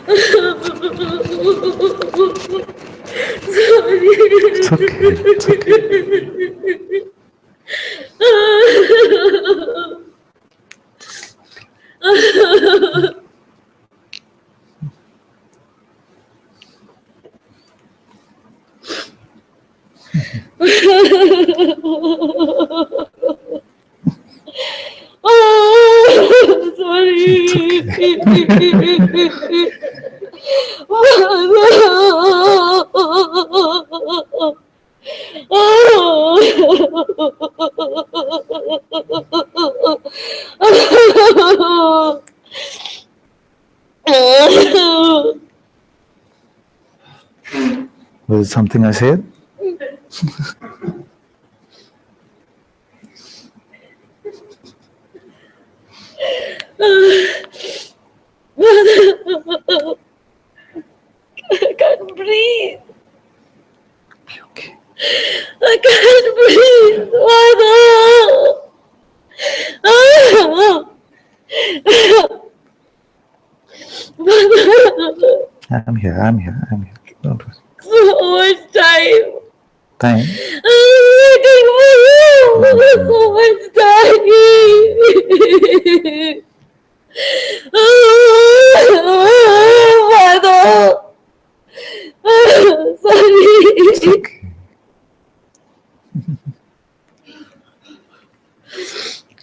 It's okay. It's okay. It's okay. Was it something I said? I can't breathe. Okay. I can't breathe, Mother. I'm here. I'm here. I'm here. Don't worry. So much time. Time? I'm waiting for you. So much time. Mother. Sorry. It's okay.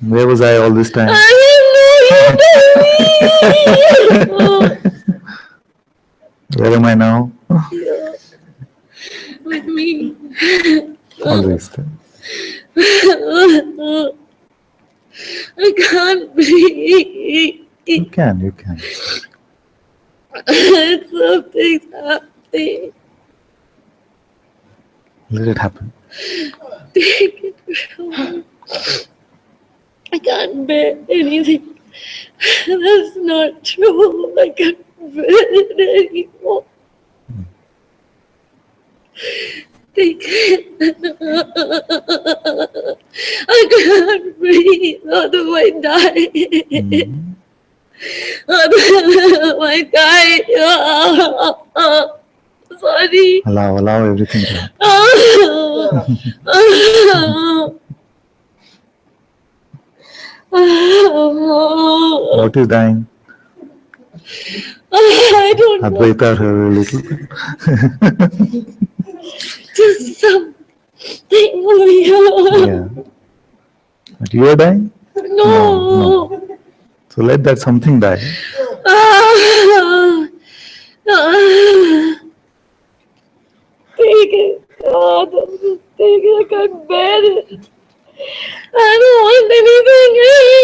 Where was I all this time? I didn't know you. Where am I now? With me. Always there. I can't breathe. You can. You can. Something's happening. Let it happen. Take it from me. I can't bear anything. That's not true. I can't bear it anymore. Take it. I can't breathe. Otherwise I die. Otherwise I die. Sorry. Allow everything to happen. What is dying? I don't know. Advaita her a little bit. Just something weird. Yeah. But you are dying? No. So let that something die. Take it. God, take it. I can't bear it. I don't want anything else.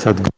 Sadguru.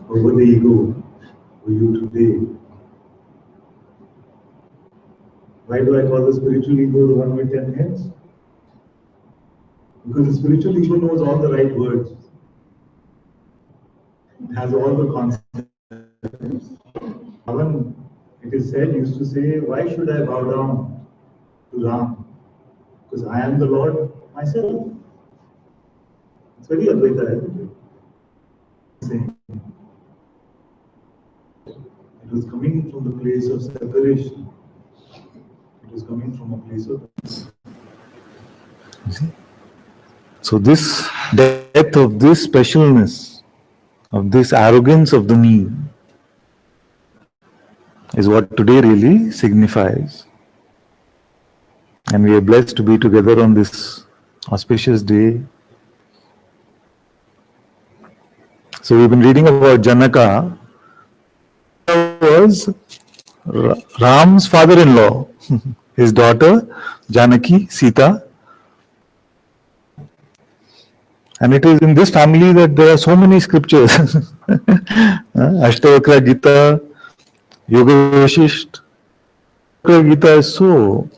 Over the ego for you today. Why do I call the spiritual ego the one with 10 heads? Because the spiritual ego knows all the right words. It has all the concepts. Ravan, it is said, used to say, why should I bow down to Ram? Because I am the Lord myself. It's very Advaita, isn't it? Saying, it was coming from the place of separation. It was coming from a place of. So this depth of this specialness, of this arrogance of the me, is what today really signifies. And we are blessed to be together on this auspicious day. So we've been reading about Janaka, was Ram's father-in-law, his daughter Janaki, Sita. And it is in this family that there are so many scriptures. Ashtavakra Gita, Yoga Vashisht. Gita is so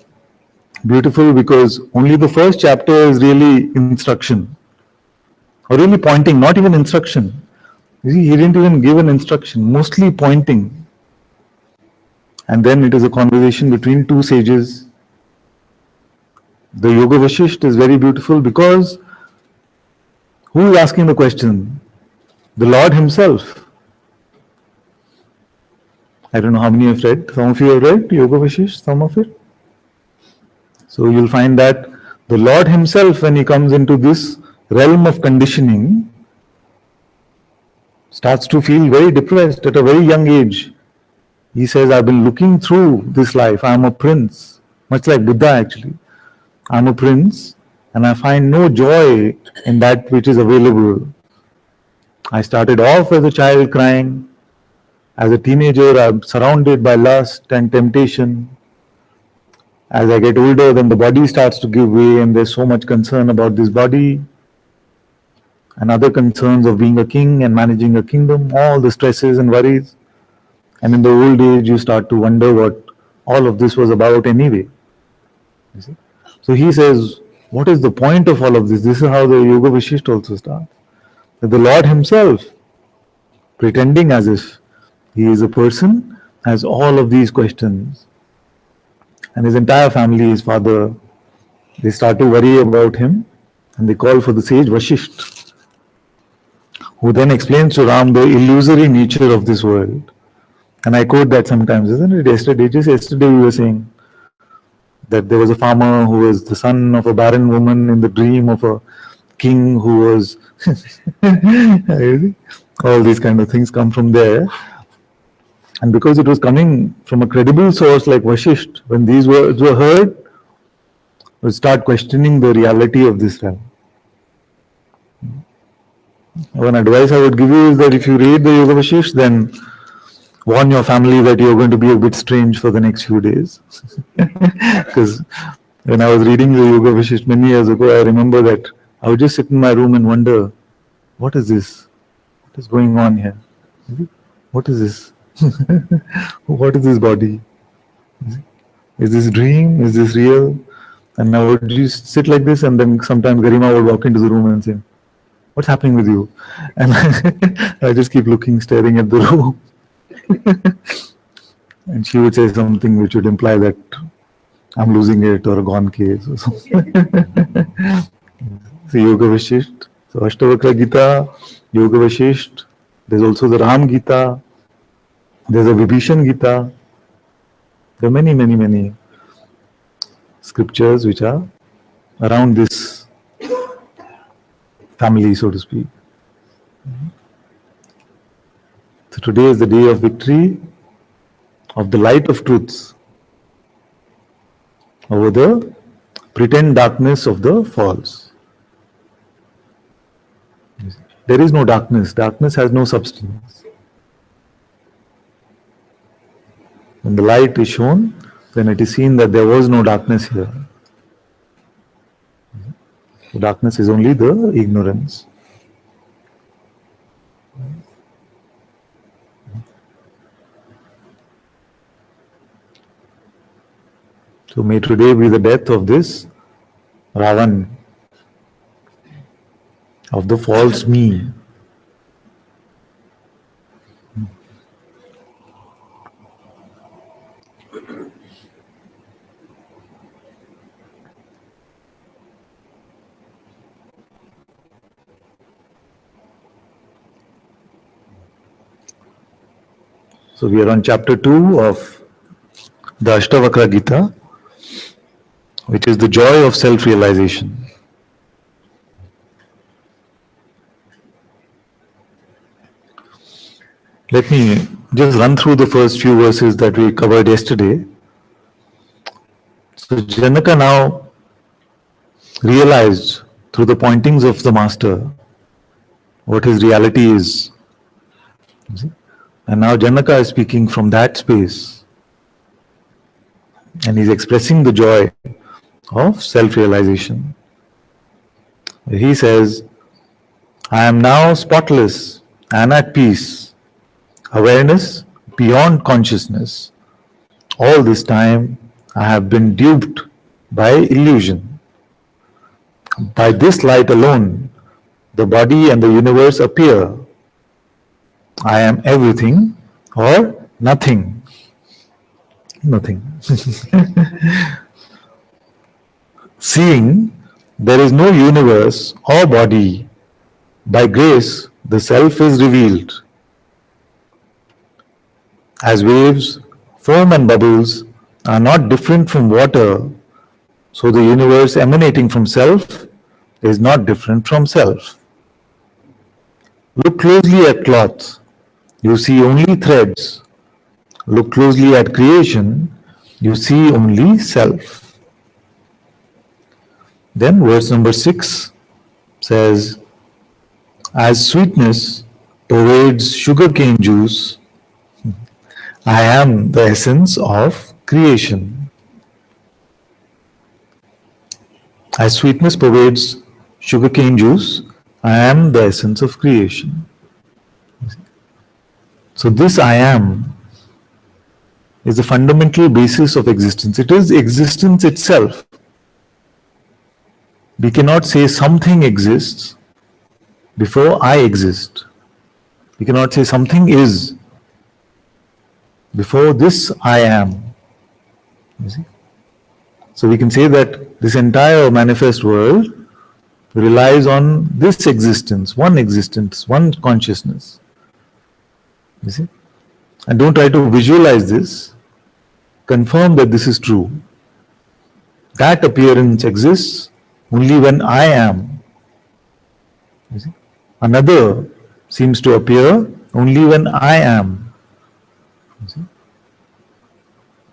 beautiful because only the first chapter is really instruction. Or really pointing, not even instruction. You see, he didn't even give an instruction, mostly pointing. And then it is a conversation between two sages. The Yoga Vashisht is very beautiful because who is asking the question? The Lord himself. I don't know how many have read. Some of you have read Yoga Vashisht, some of it. So you'll find that the Lord himself, when he comes into this realm of conditioning, starts to feel very depressed at a very young age. He says, I've been looking through this life. I'm a prince. Much like Buddha actually. I'm a prince and I find no joy in that which is available. I started off as a child crying. As a teenager, I'm surrounded by lust and temptation. As I get older, then the body starts to give way and there's so much concern about this body and other concerns of being a king and managing a kingdom, all the stresses and worries. And in the old age, you start to wonder what all of this was about anyway. You see? So he says, what is the point of all of this? This is how the Yoga Vashisht also starts. That the Lord himself, pretending as if he is a person, has all of these questions. And his entire family, his father, they start to worry about him and they call for the sage Vashisht, who then explains to Ram the illusory nature of this world. And I quote that sometimes, isn't it? Yesterday we were saying that there was a farmer who was the son of a barren woman in the dream of a king who was All these kind of things come from there. And because it was coming from a credible source like Vashisht, when these words were heard, we start questioning the reality of this realm. One advice I would give you is that if you read the Yoga Vashisht, then warn your family that you're going to be a bit strange for the next few days. Because when I was reading the Yoga Vashisht many years ago, I remember that I would just sit in my room and wonder, what is this? What is going on here? What is this? What is this body? Is this dream? Is this real? And I would just sit like this, and then sometimes Garima would walk into the room and say, what's happening with you? And I just keep looking, staring at the room. And she would say something which would imply that I'm losing it or a gone case or something. So Yoga Vashisht, so Ashtavakra Gita, Yoga Vashisht, there's also the Ram Gita, there's a Vibhishan Gita. There are many, many, many scriptures which are around this family, so to speak. So today is the day of victory of the light of truth over the pretend darkness of the false. There is no darkness. Darkness has no substance. When the light is shown, then it is seen that there was no darkness here. The darkness is only the ignorance. So may today be the death of this Ravan, of the false me. So we are on chapter 2 of the Ashtavakra Gita, which is the joy of self-realization. Let me just run through the first few verses that we covered yesterday. So Janaka now realized through the pointings of the master what his reality is. And now Janaka is speaking from that space. And he's expressing the joy of self-realization. He says, I am now spotless and at peace, awareness beyond consciousness. All this time I have been duped by illusion. By this light alone, the body and the universe appear. I am everything or nothing. Nothing. Seeing there is no universe or body, by grace the self is revealed. As waves, foam and bubbles are not different from water, so the universe emanating from self is not different from self. Look closely at cloth, you see only threads. Look closely at creation, you see only self. Then verse number 6 says, as sweetness pervades sugarcane juice, I am the essence of creation. As sweetness pervades sugarcane juice, I am the essence of creation. So this I am is the fundamental basis of existence. It is existence itself. We cannot say something exists before I exist. We cannot say something is before this I am. You see? So we can say that this entire manifest world relies on this existence, one consciousness. You see? And don't try to visualize this. Confirm that this is true. That appearance exists only when I am. You see? Another seems to appear only when I am.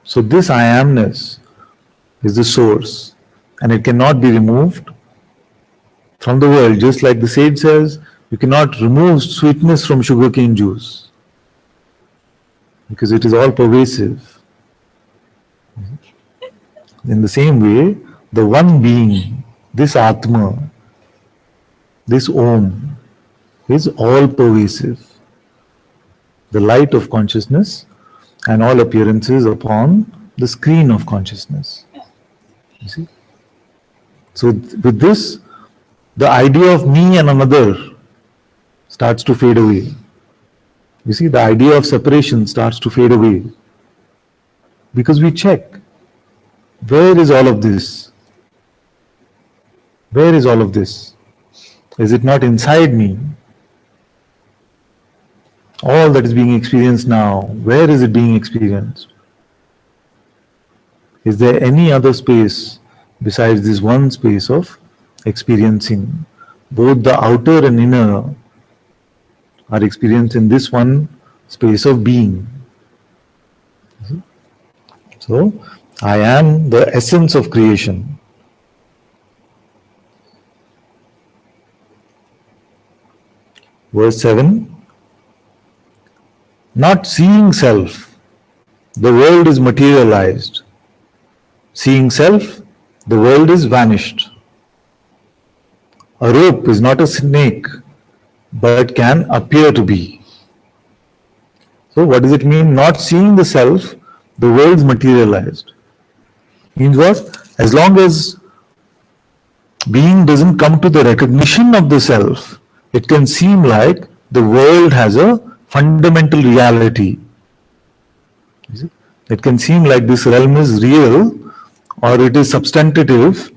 So this I amness is the source, and it cannot be removed from the world. Just like the sage says, you cannot remove sweetness from sugarcane juice because it is all pervasive. In the same way, the one being, this Atma, this Om, is all pervasive. The light of consciousness and all appearances upon the screen of consciousness. You see? So with this, the idea of me and another starts to fade away. You see, the idea of separation starts to fade away. Because we check, where is all of this? Where is all of this? Is it not inside me? All that is being experienced now, where is it being experienced? Is there any other space besides this one space of experiencing? Both the outer and inner are experienced in this one space of being. So, I am the essence of creation. Verse 7. Not seeing self, the world is materialized. Seeing self, the world is vanished. A rope is not a snake, but can appear to be. So what does it mean? Not seeing the self, the world is materialized. Means what? As long as being doesn't come to the recognition of the self, it can seem like the world has a fundamental reality. It can seem like this realm is real or it is substantive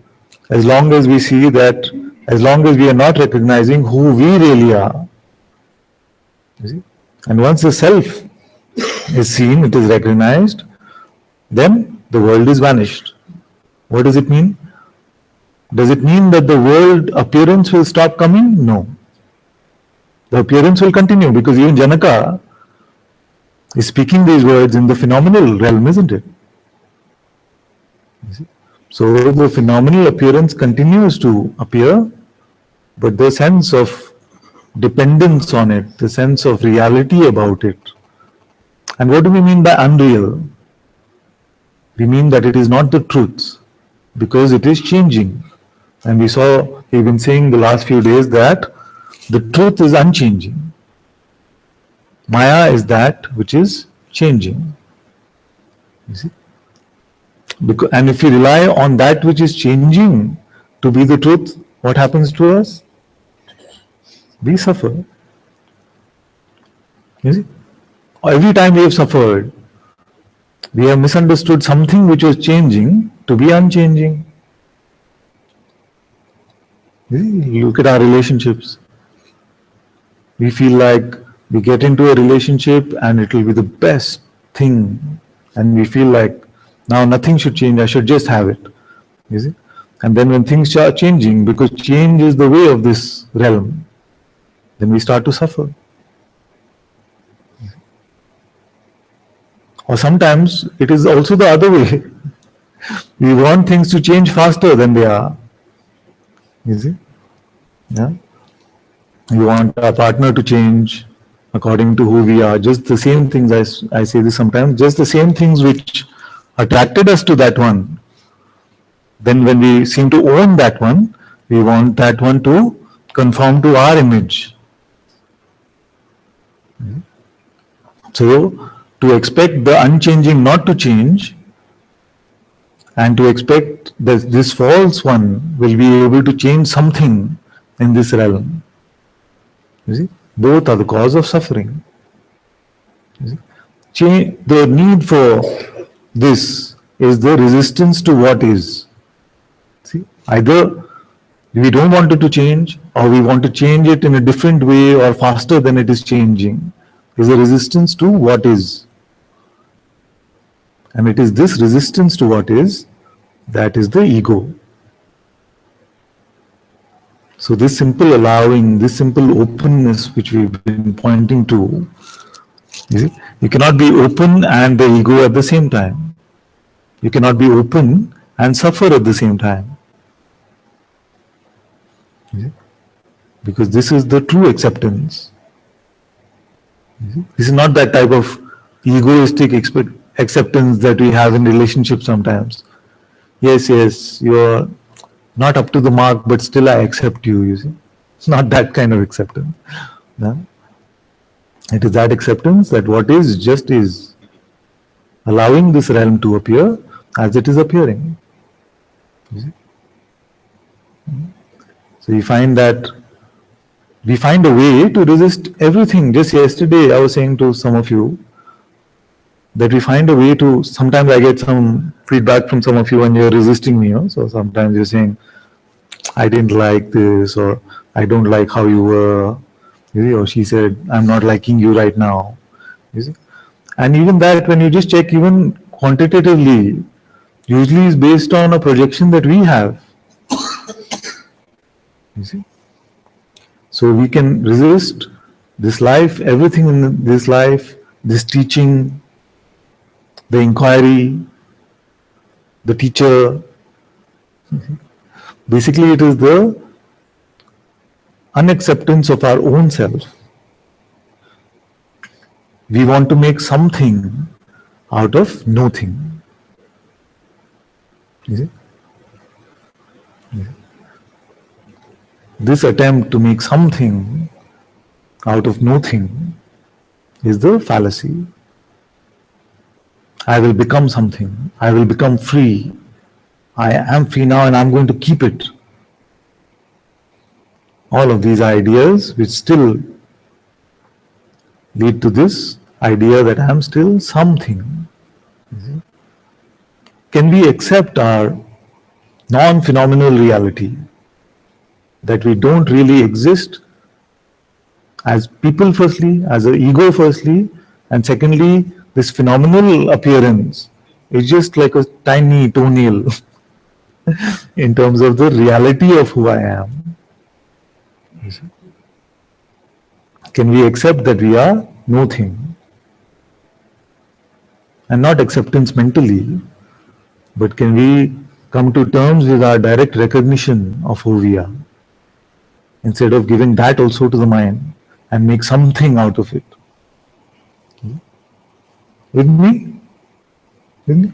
as long as we see that, as long as we are not recognizing who we really are. And once the self is seen, it is recognized, then the world is vanished. What does it mean? Does it mean that the world appearance will stop coming? No. The appearance will continue because even Janaka is speaking these words in the phenomenal realm, isn't it? So the phenomenal appearance continues to appear, but the sense of dependence on it, the sense of reality about it. And what do we mean by unreal? We mean that it is not the truth because it is changing. And we've been saying the last few days that the truth is unchanging. Maya is that which is changing. You see? And if we rely on that which is changing to be the truth, what happens to us? We suffer. You see? Every time we have suffered, we have misunderstood something which was changing to be unchanging. You see? Look at our relationships. We feel like we get into a relationship and it will be the best thing, and we feel like now nothing should change, I should just have it. You see? And then when things are changing, because change is the way of this realm, then we start to suffer. Or sometimes it is also the other way. We want things to change faster than they are. You see? Yeah? We want our partner to change according to who we are. Just the same things, I say this sometimes, just the same things which attracted us to that one. Then when we seem to own that one, we want that one to conform to our image. So, to expect the unchanging not to change, and to expect that this false one will be able to change something in this realm. You see, both are the cause of suffering. You see? The need for this is the resistance to what is. See, either we don't want it to change, or we want to change it in a different way or faster than it is changing. Is a resistance to what is. And it is this resistance to what is, that is the ego. So this simple allowing, this simple openness which we've been pointing to, you see, you cannot be open and the ego at the same time. You cannot be open and suffer at the same time. You see? Because this is the true acceptance. This is not that type of egoistic acceptance that we have in relationships sometimes. Yes, you're not up to the mark, but still I accept you, you see. It's not that kind of acceptance. No? It is that acceptance that what is just is, allowing this realm to appear as it is appearing. You see? So you find that we find a way to resist everything. Just yesterday I was saying to some of you that we find a way to, sometimes I get some feedback from some of you when you're resisting me. So sometimes you're saying, I didn't like this, or I don't like how you were, you see, or she said, I'm not liking you right now. You see? And even that, when you just check even quantitatively, usually is based on a projection that we have. You see? So we can resist this life, everything in this life, this teaching, the inquiry, the teacher. Basically, it is the unacceptance of our own self. We want to make something out of nothing. You see? This attempt to make something out of nothing is the fallacy. I will become something. I will become free. I am free now and I'm going to keep it. All of these ideas which still lead to this idea that I am still something. Can we accept our non-phenomenal reality, that we don't really exist as people firstly, as an ego firstly, and secondly, this phenomenal appearance is just like a tiny toenail in terms of the reality of who I am. Can we accept that we are nothing? And not acceptance mentally, but can we come to terms with our direct recognition of who we are, instead of giving that also to the mind and make something out of it? With me? With me?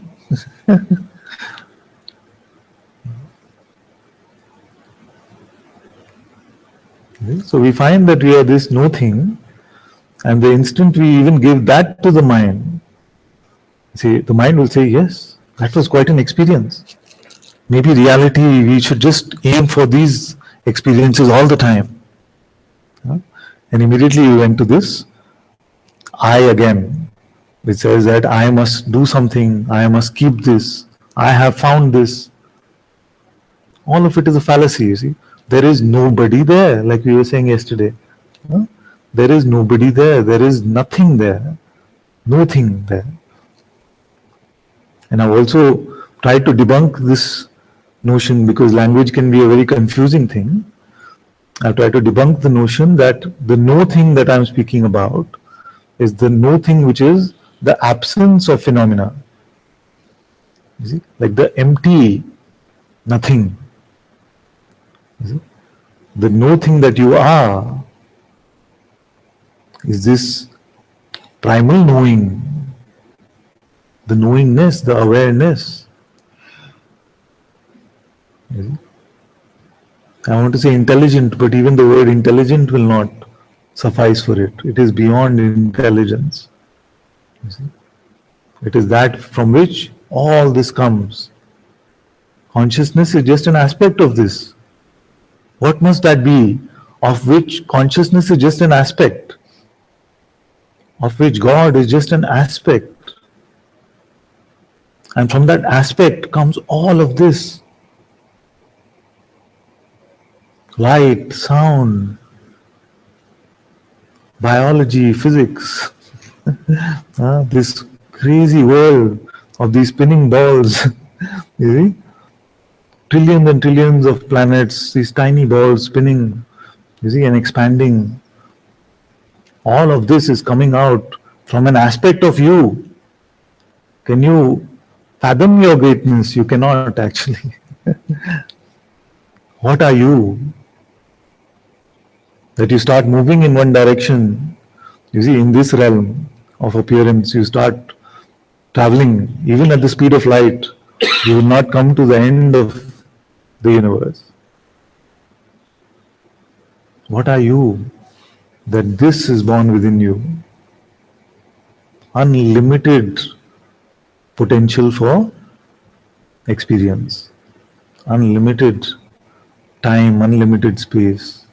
So we find that we are this nothing, and the instant we even give that to the mind, see, the mind will say, yes, that was quite an experience. Maybe reality, we should just aim for these experiences all the time. And immediately we went to this I again, which says that I must do something, I must keep this, I have found this. All of it is a fallacy, you see. There is nobody there, like we were saying yesterday. There is nobody there, there is nothing there, nothing there. And I've also tried to debunk this notion, because language can be a very confusing thing. I've tried to debunk the notion that the no thing that I'm speaking about is the no thing which is the absence of phenomena. You see? Like the empty nothing. You see? The no thing that you are is this primal knowing, the knowingness, the awareness. You see? I want to say intelligent, but even the word intelligent will not suffice for it. It is beyond intelligence. You see? It is that from which all this comes. Consciousness is just an aspect of this. What must that be, of which consciousness is just an aspect, of which God is just an aspect? And from that aspect comes all of this. Light, sound, biology, physics, this crazy world of these spinning balls, you see? trillions and trillions of planets, these tiny balls spinning, you see, and expanding. All of this is coming out from an aspect of you. Can you fathom your greatness? You cannot actually. What are you? That you start moving in one direction. You see, in this realm of appearance, you start traveling, even at the speed of light. You will not come to the end of the universe. What are you? That this is born within you. Unlimited potential for experience. Unlimited time, unlimited space.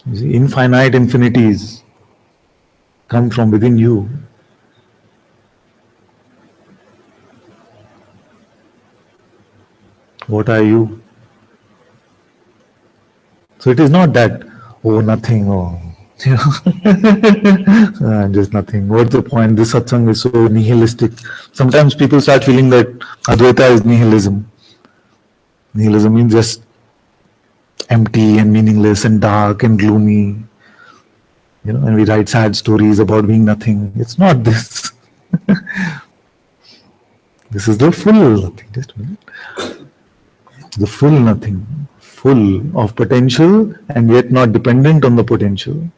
You see, infinite infinities come from within you. What are you? So it is not that, oh, nothing, oh, you know, just nothing. What's the point? This satsang is so nihilistic. Sometimes people start feeling that Advaita is nihilism. Nihilism means just empty and meaningless and dark and gloomy. You know, and we write sad stories about being nothing. It's not this. This is the full nothing. Just a minute. The full nothing. Full of potential and yet not dependent on the potential.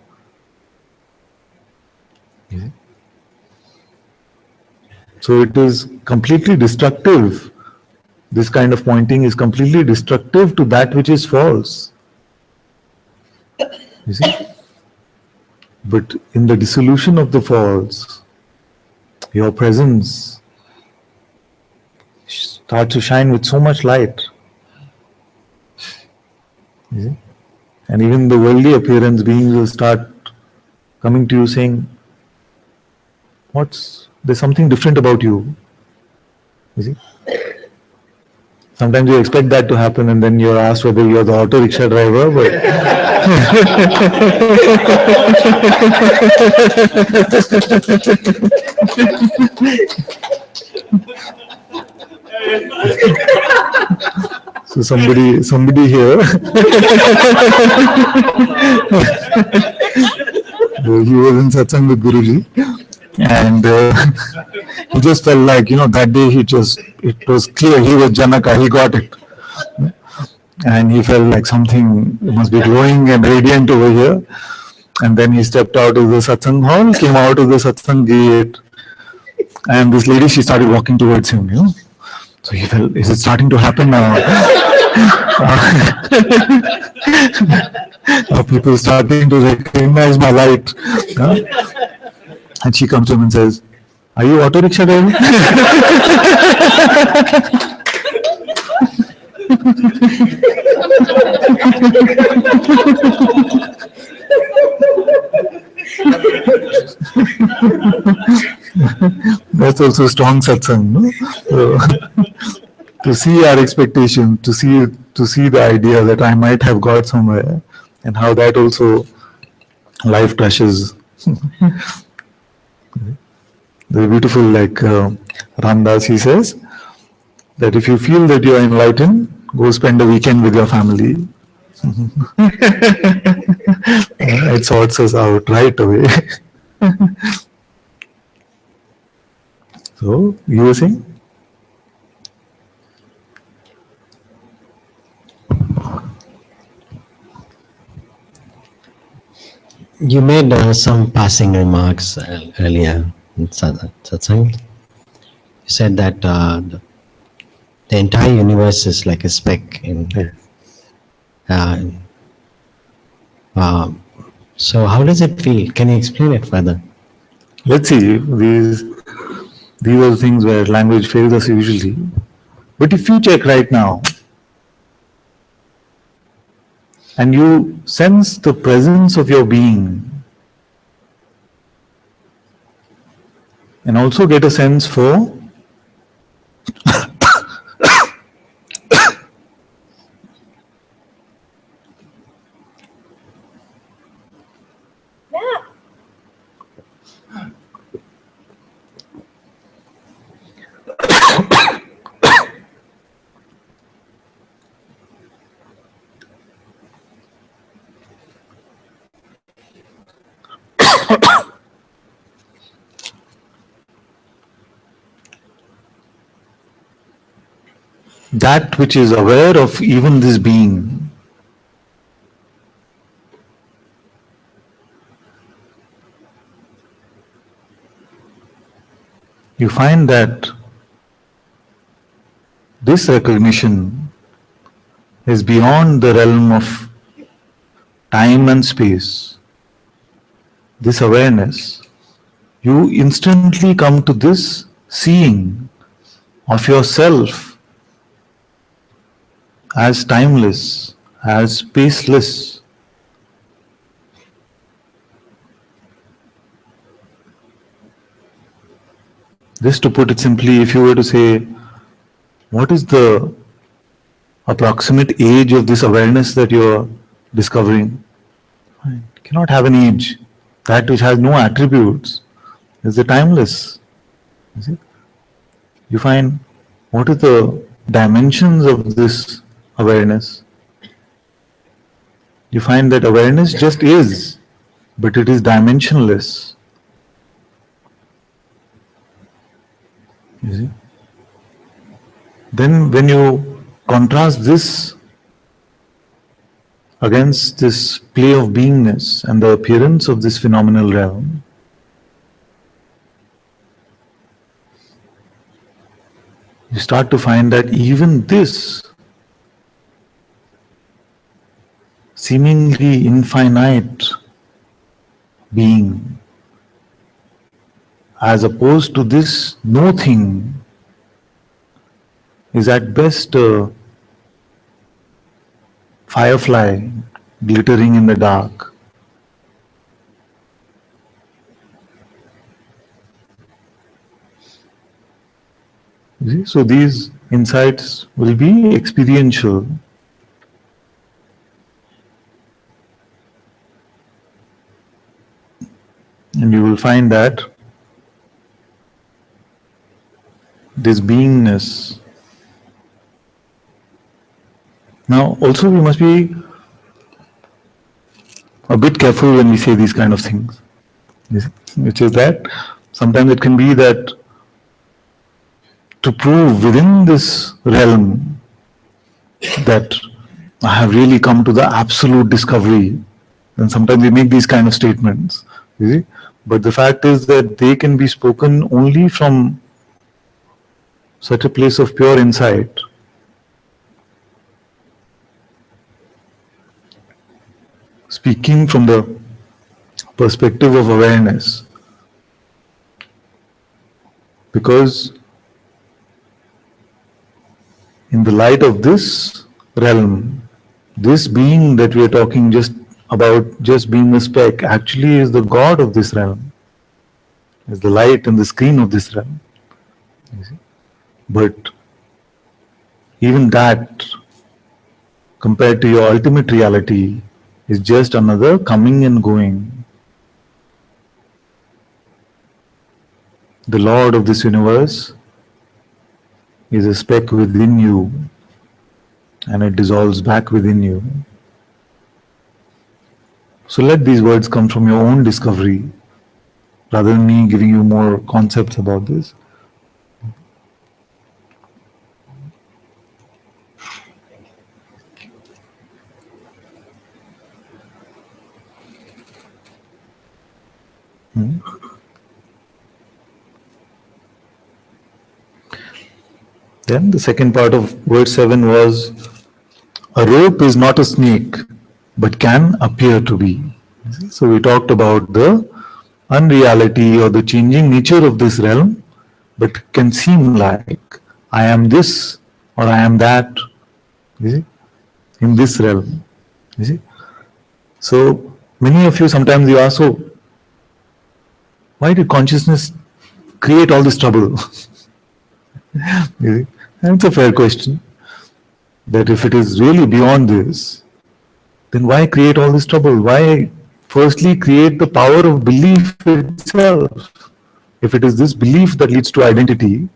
So it is completely destructive. This kind of pointing is completely destructive to that which is false. You see? But in the dissolution of the false, your presence starts to shine with so much light. You see? And even the worldly appearance beings will start coming to you saying, there's something different about you. You see? Sometimes you expect that to happen and then you're asked whether you're the auto rickshaw driver, but so somebody here, he was in Satsang with Guruji, and he just felt like, that day it was clear he was Janaka, he got it. And he felt like something must be glowing and radiant over here. And then he stepped out of the Satsang hall, came out of the Satsang gate, and this lady, she started walking towards him, So he felt, is it starting to happen now? Are people starting to recognize my light? And she comes to him and says, are you auto rickshaw driver? That's also strong satsang, no? So, to see our expectation, to see the idea that I might have got somewhere, and how that also life crashes. Very beautiful, like Ramdas, he says that if you feel that you are enlightened, go spend a weekend with your family. It sorts us out right away. So, you were saying? You made some passing remarks earlier in Satsang. You said that the entire universe is like a speck in. So how does it feel? Can you explain it further? Let's see. These are things where language fails us usually. But if you check right now, and you sense the presence of your being, and also get a sense for that which is aware of even this being, you find that this recognition is beyond the realm of time and space. This awareness, you instantly come to this seeing of yourself as timeless, as spaceless. Just to put it simply, if you were to say, what is the approximate age of this awareness that you are discovering? It cannot have an age. That which has no attributes is the timeless. You see? You find what are the dimensions of this awareness? You find that awareness just is, but it is dimensionless. You see? Then when you contrast this against this play of beingness and the appearance of this phenomenal realm, you start to find that even this seemingly infinite being, as opposed to this no thing, is at best a firefly glittering in the dark. You see? So these insights will be experiential. And you will find that this beingness. Now, also we must be a bit careful when we say these kind of things, which is that sometimes it can be that to prove within this realm that I have really come to the absolute discovery, and sometimes we make these kind of statements, you see? But the fact is that they can be spoken only from such a place of pure insight. Speaking from the perspective of awareness, because in the light of this realm, this being that we are talking just about, just being a speck, actually is the God of this realm, is the light and the screen of this realm. You see? But even that, compared to your ultimate reality, is just another coming and going. The Lord of this universe is a speck within you, and it dissolves back within you. So let these words come from your own discovery, rather than me giving you more concepts about this. Then the second part of verse 7 was, a rope is not a snake, but can appear to be. So we talked about the unreality or the changing nature of this realm, but can seem like I am this or I am that, you see, in this realm. You see? So many of you, sometimes you ask, so why did consciousness create all this trouble? You see? And it's a fair question. That if it is really beyond this, then why create all this trouble? Why firstly create the power of belief itself? If it is this belief that leads to identity,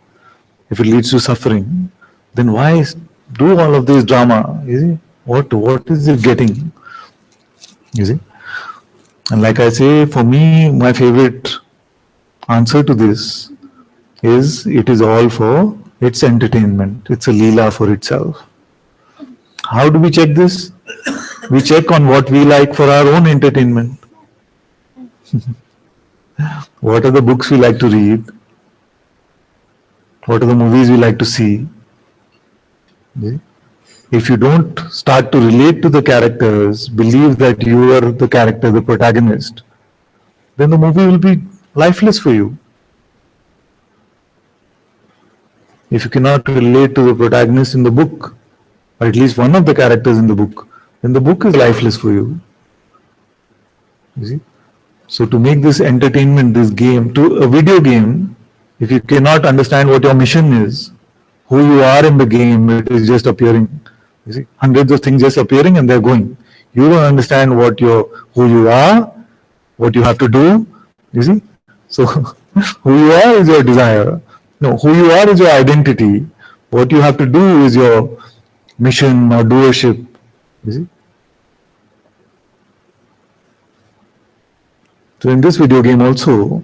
if it leads to suffering, then why do all of this drama? You see? What is it getting? You see? And like I say, for me, my favorite answer to this is, it is all for It's entertainment. It's a leela for itself. How do we check this? We check on what we like for our own entertainment. What are the books we like to read? What are the movies we like to see? If you don't start to relate to the characters, believe that you are the character, the protagonist, then the movie will be lifeless for you. If you cannot relate to the protagonist in the book, or at least one of the characters in the book, then the book is lifeless for you. You see? So to make this entertainment, this game, to a video game, if you cannot understand what your mission is, who you are in the game, it is just appearing. You see, hundreds of things just appearing and they're going. You don't understand who you are, what you have to do. You see, so who you are is your desire. No, who you are is your identity. What you have to do is your mission or doership. You see. So in this video game also,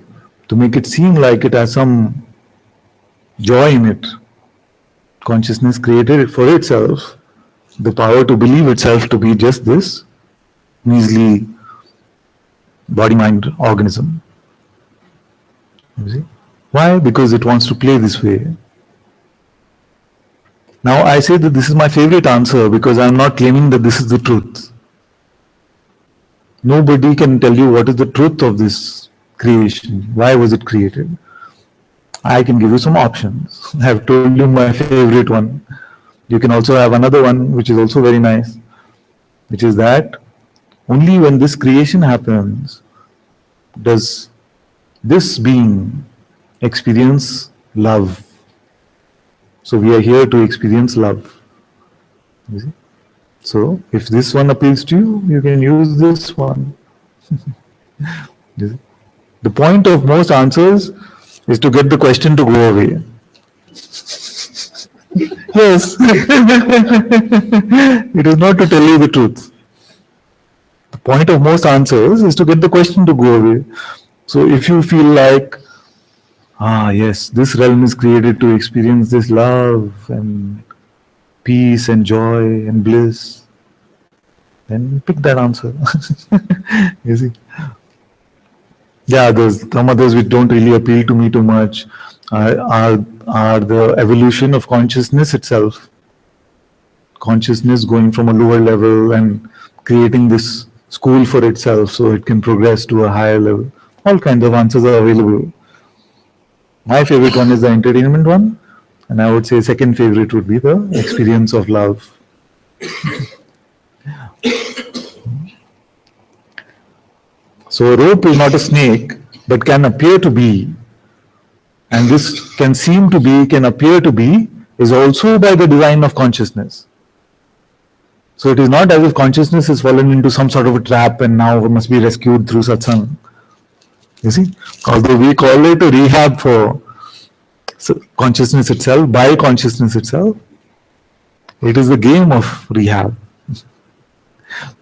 to make it seem like it has some joy in it, consciousness created it for itself, the power to believe itself to be just this measly body-mind organism. You see? Why? Because it wants to play this way. Now I say that this is my favorite answer because I am not claiming that this is the truth. Nobody can tell you what is the truth of this creation. Why was it created? I can give you some options. I have told you my favorite one. You can also have another one which is also very nice, which is that only when this creation happens does this being experience love. So we are here to experience love. You see? So if this one appeals to you, you can use this one. The point of most answers is to get the question to go away. Yes. It is not to tell you the truth. The point of most answers is to get the question to go away. So if you feel like, yes, this realm is created to experience this love and peace and joy and bliss, then pick that answer. You see? Yeah, there's some others which don't really appeal to me too much. Are the evolution of consciousness itself. Consciousness going from a lower level and creating this school for itself so it can progress to a higher level. All kinds of answers are available. My favorite one is the entertainment one, and I would say second favorite would be the experience of love. So a rope is not a snake, but can appear to be, and this can seem to be, can appear to be, is also by the design of consciousness. So it is not as if consciousness has fallen into some sort of a trap and now must be rescued through satsang. You see, although we call it a rehab for consciousness itself, by consciousness itself, it is the game of rehab.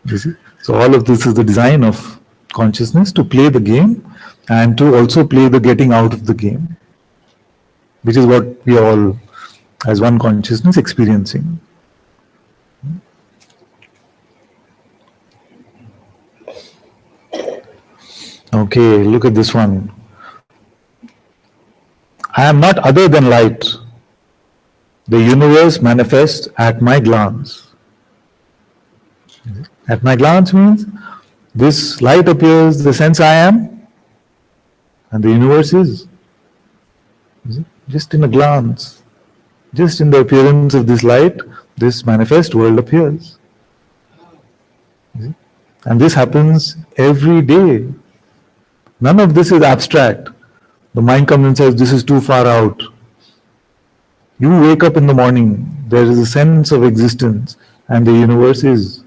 You see, so all of this is the design of consciousness to play the game and to also play the getting out of the game, which is what we are all, as one consciousness, experiencing. Okay, look at this one. I am not other than light. The universe manifests at my glance. At my glance means this light appears, the sense I am, and the universe is. Just in a glance, just in the appearance of this light, this manifest world appears. And this happens every day. None of this is abstract. The mind comes and says, this is too far out. You wake up in the morning, there is a sense of existence, and the universe is.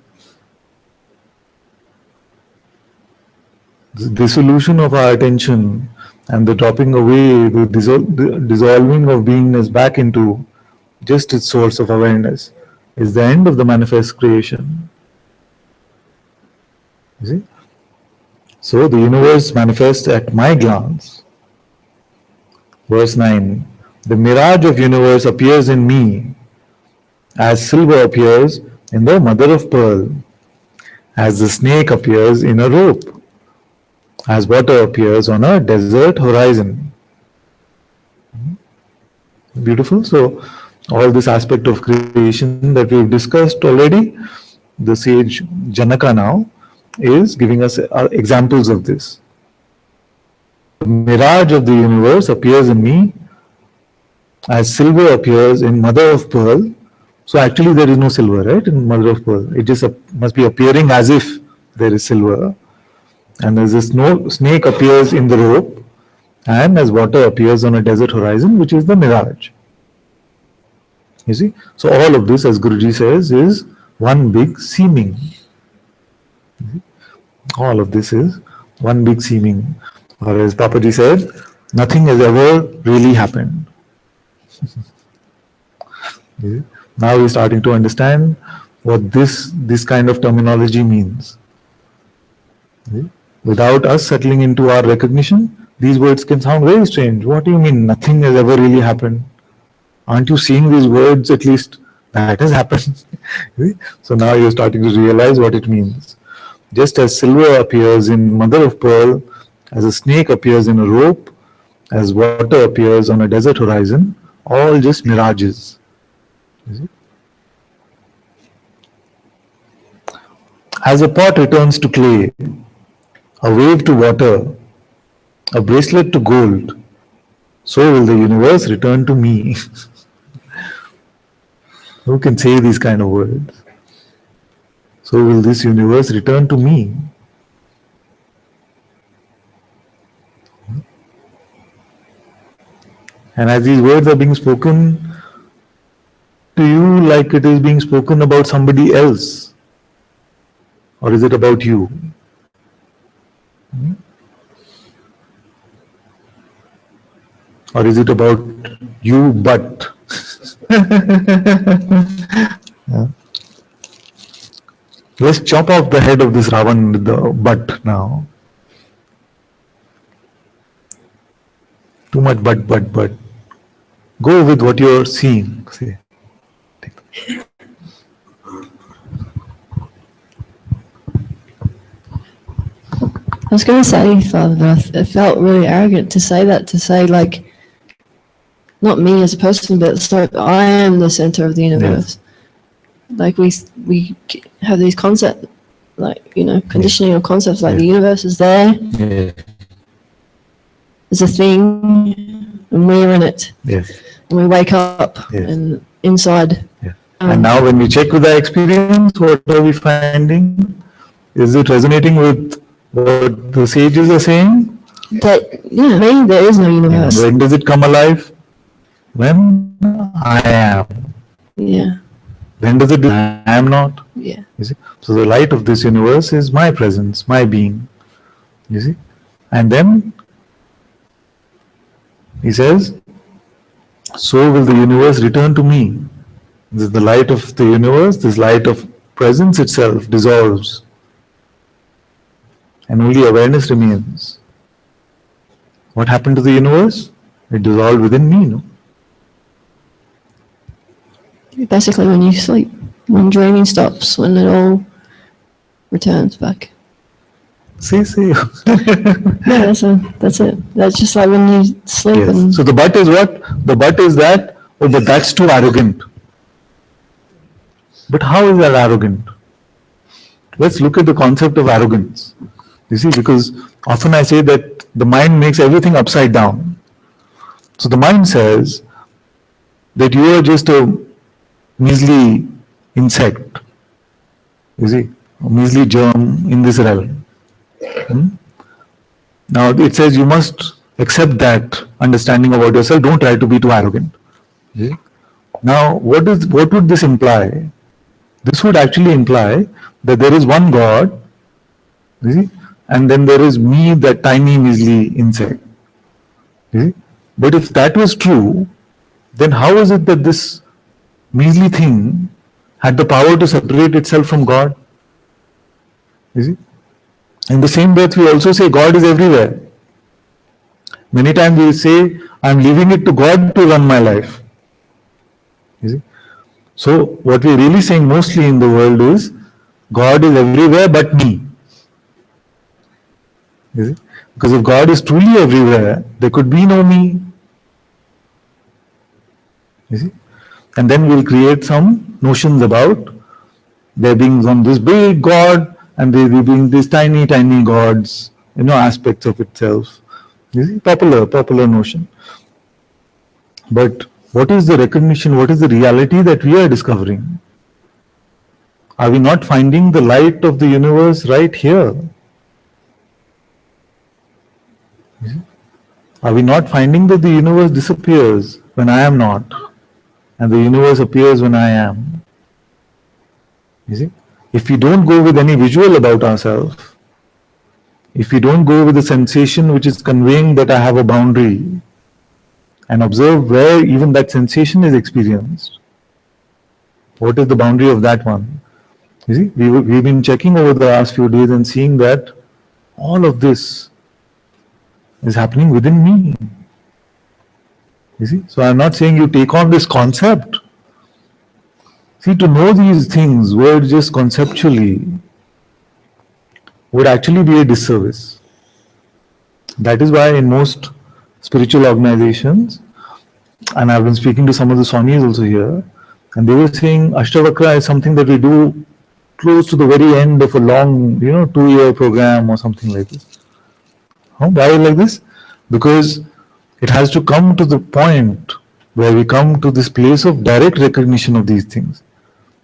The dissolution of our attention and the dropping away, the dissolving of beingness back into just its source of awareness is the end of the manifest creation. You see? So the universe manifests at my glance. Verse 9. The mirage of universe appears in me as silver appears in the mother of pearl, as the snake appears in a rope, as water appears on a desert horizon. Beautiful. So, all this aspect of creation that we've discussed already, the sage Janaka now is giving us examples of this. The mirage of the universe appears in me as silver appears in mother of pearl. So actually there is no silver, right, in mother of pearl. It just must be appearing as if there is silver. And as this snake appears in the rope, and as water appears on a desert horizon, which is the mirage. You see? So all of this, as Guruji says, is one big seeming. All of this is one big seeming. Or as Papaji said, nothing has ever really happened. Now we're starting to understand what this kind of terminology means. Without us settling into our recognition, these words can sound very strange. What do you mean nothing has ever really happened? Aren't you seeing these words at least? That has happened. So now you're starting to realize what it means. Just as silver appears in mother of pearl, as a snake appears in a rope, as water appears on a desert horizon, all just mirages. As a pot returns to clay, a wave to water, a bracelet to gold, so will the universe return to me. Who can say these kind of words? So will this universe return to me. And as these words are being spoken to you, like it is being spoken about somebody else, or is it about you? Or is it about you but? Yeah. Let's chop off the head of this Ravan with the but now. Too much but. Go with what you're seeing. See. I was going to say, Father, but it felt really arrogant to say that, to say, like, not me as a person, but so I am the center of the universe. Yes. Like, we have these concepts, like, conditioning of concepts, like the universe is there. Yeah. There's a thing, and we're in it. Yes. And we wake up and inside. Yeah. And now when we check with our experience, what are we finding? Is it resonating with what the sages are saying? That, maybe there is no universe. When does it come alive? When I am. Yeah. When does it I am not? Yeah. You see? So the light of this universe is my presence, my being. You see? And then he says, so will the universe return to me. This is the light of the universe, this light of presence itself dissolves. And only awareness remains. What happened to the universe? It dissolved within me, no? Basically when you sleep, when dreaming stops, when it all returns back. See. Yeah, that's it. That's just like when you sleep. Yes. And so the but is what? The but is that, but that's too arrogant. But how is that arrogant? Let's look at the concept of arrogance. You see, because often I say that the mind makes everything upside down. So the mind says that you are just a measly insect, you see, a measly germ in this realm. Now it says you must accept that understanding about yourself, don't try to be too arrogant. See? Now what would this imply? This would actually imply that there is one God, you see, and then there is me, that tiny measly insect. You see? But if that was true, then how is it that this measly thing had the power to separate itself from God? You see? In the same breath, we also say God is everywhere. Many times we say, I'm leaving it to God to run my life. You see? So what we're really saying mostly in the world is, God is everywhere but me. You see? Because if God is truly everywhere, there could be no me. You see? And then we'll create some notions about there being some this big God and there being these tiny, tiny gods, aspects of itself. You see, popular notion. But what is the recognition, what is the reality that we are discovering? Are we not finding the light of the universe right here? Are we not finding that the universe disappears when I am not, and the universe appears when I am? You see? If we don't go with any visual about ourselves, if we don't go with the sensation which is conveying that I have a boundary, and observe where even that sensation is experienced, what is the boundary of that one? You see, we've been checking over the last few days and seeing that all of this is happening within me. You see, so I'm not saying you take on this concept. See, to know these things, words just conceptually, would actually be a disservice. That is why in most spiritual organizations, and I've been speaking to some of the Swamis also here, and they were saying Ashtavakra is something that we do close to the very end of a long, 2-year program or something like this. Why like this? Because it has to come to the point where we come to this place of direct recognition of these things.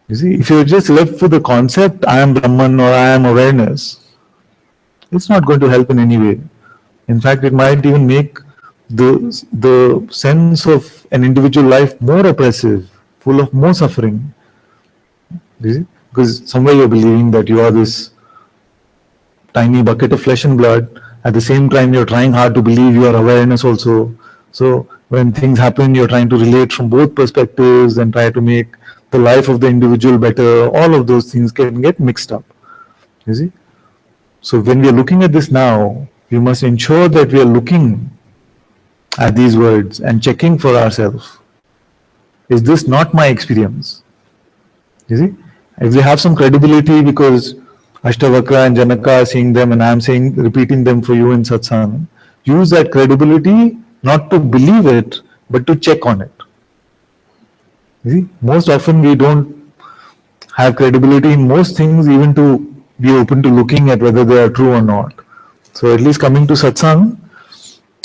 You see, if you're just left with the concept, I am Brahman or I am awareness, it's not going to help in any way. In fact, it might even make the sense of an individual life more oppressive, full of more suffering. You see? Because somewhere you're believing that you are this tiny bucket of flesh and blood. At the same time, you're trying hard to believe you are awareness also. So when things happen, you're trying to relate from both perspectives and try to make the life of the individual better. All of those things can get mixed up. You see? So when we are looking at this now, we must ensure that we are looking at these words and checking for ourselves. Is this not my experience? You see? If we have some credibility because Ashtavakra and Janaka are seeing them and I am saying, repeating them for you in Satsang, use that credibility not to believe it, but to check on it. You see? Most often we don't have credibility in most things, even to be open to looking at whether they are true or not. So at least coming to Satsang,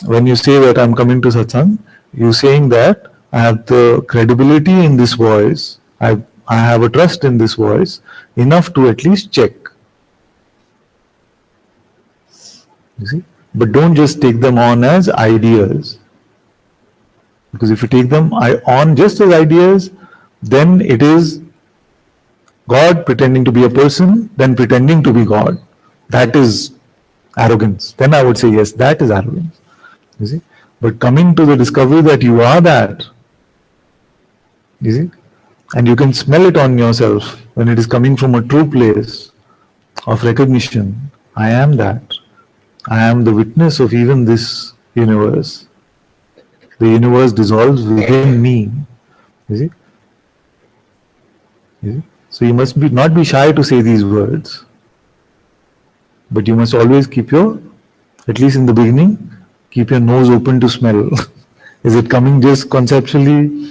when you say that I'm coming to Satsang, you're saying that I have the credibility in this voice, I have a trust in this voice, enough to at least check. You see? But don't just take them on as ideas. Because if you take them on just as ideas, then it is God pretending to be a person, then pretending to be God. That is arrogance. Then I would say, yes, that is arrogance. You see? But coming to the discovery that you are that, you see, and you can smell it on yourself when it is coming from a true place of recognition. I am that. I am the witness of even this universe. The universe dissolves within me. You see? You see? So you must not be shy to say these words. But you must always keep at least in the beginning, keep your nose open to smell. Is it coming just conceptually?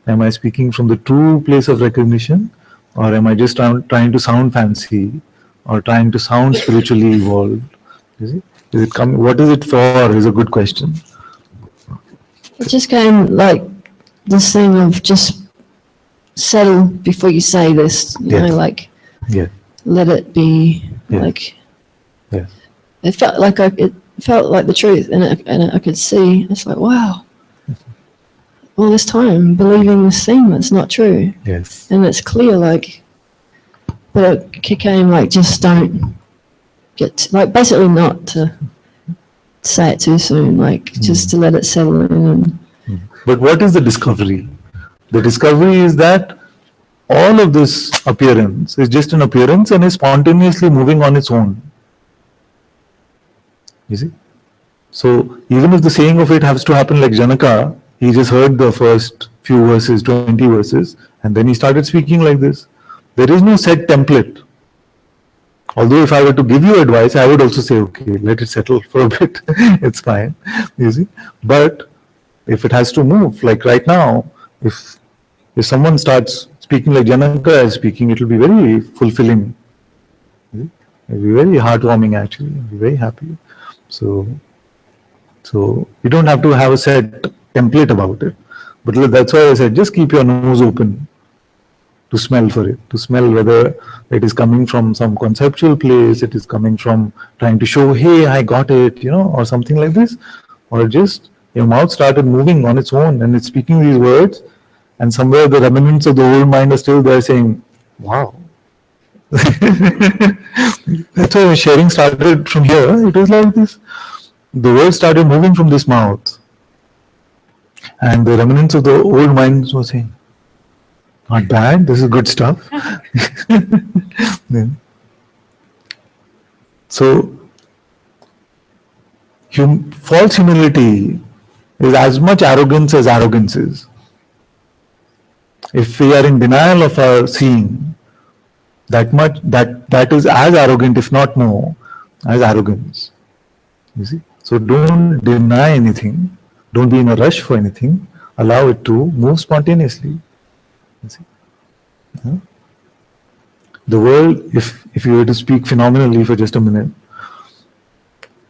Am I speaking from the true place of recognition? Or am I just trying to sound fancy? Or trying to sound spiritually evolved? You see? Is it coming? What is it for? Is a good question. It just came like this thing of just settle before you say this, you know, like let it be, like it felt like it felt like the truth, and I could see. It's like, wow, all this time believing this thing that's not true. Yes. And it's clear, like, but it came like just don't get like basically not to say it too soon, like just to let it settle in. But what is the discovery? The discovery is that all of this appearance is just an appearance and is spontaneously moving on its own. You see? So even if the saying of it has to happen like Janaka, he just heard the first few verses, 20 verses, and then he started speaking like this. There is no set template. Although if I were to give you advice, I would also say, okay, let it settle for a bit. It's fine, you see. But if it has to move, like right now, if someone starts speaking like Janaka is speaking, it will be very fulfilling. It will be very heartwarming actually. You'll be very happy. So you don't have to have a set template about it. But that's why I said just keep your nose open to smell for it, to smell whether it is coming from some conceptual place, it is coming from trying to show, hey, I got it, or something like this, or just your mouth started moving on its own and it's speaking these words, and somewhere the remnants of the old mind are still there saying, wow. That's why sharing started from here. It was like this. The words started moving from this mouth, and the remnants of the old minds were saying, not bad, this is good stuff. So, false humility is as much arrogance as arrogance is. If we are in denial of our seeing, that is as arrogant, if not more, as arrogance. You see? So don't deny anything, don't be in a rush for anything, allow it to move spontaneously. You see? Yeah? The world, if you were to speak phenomenally for just a minute,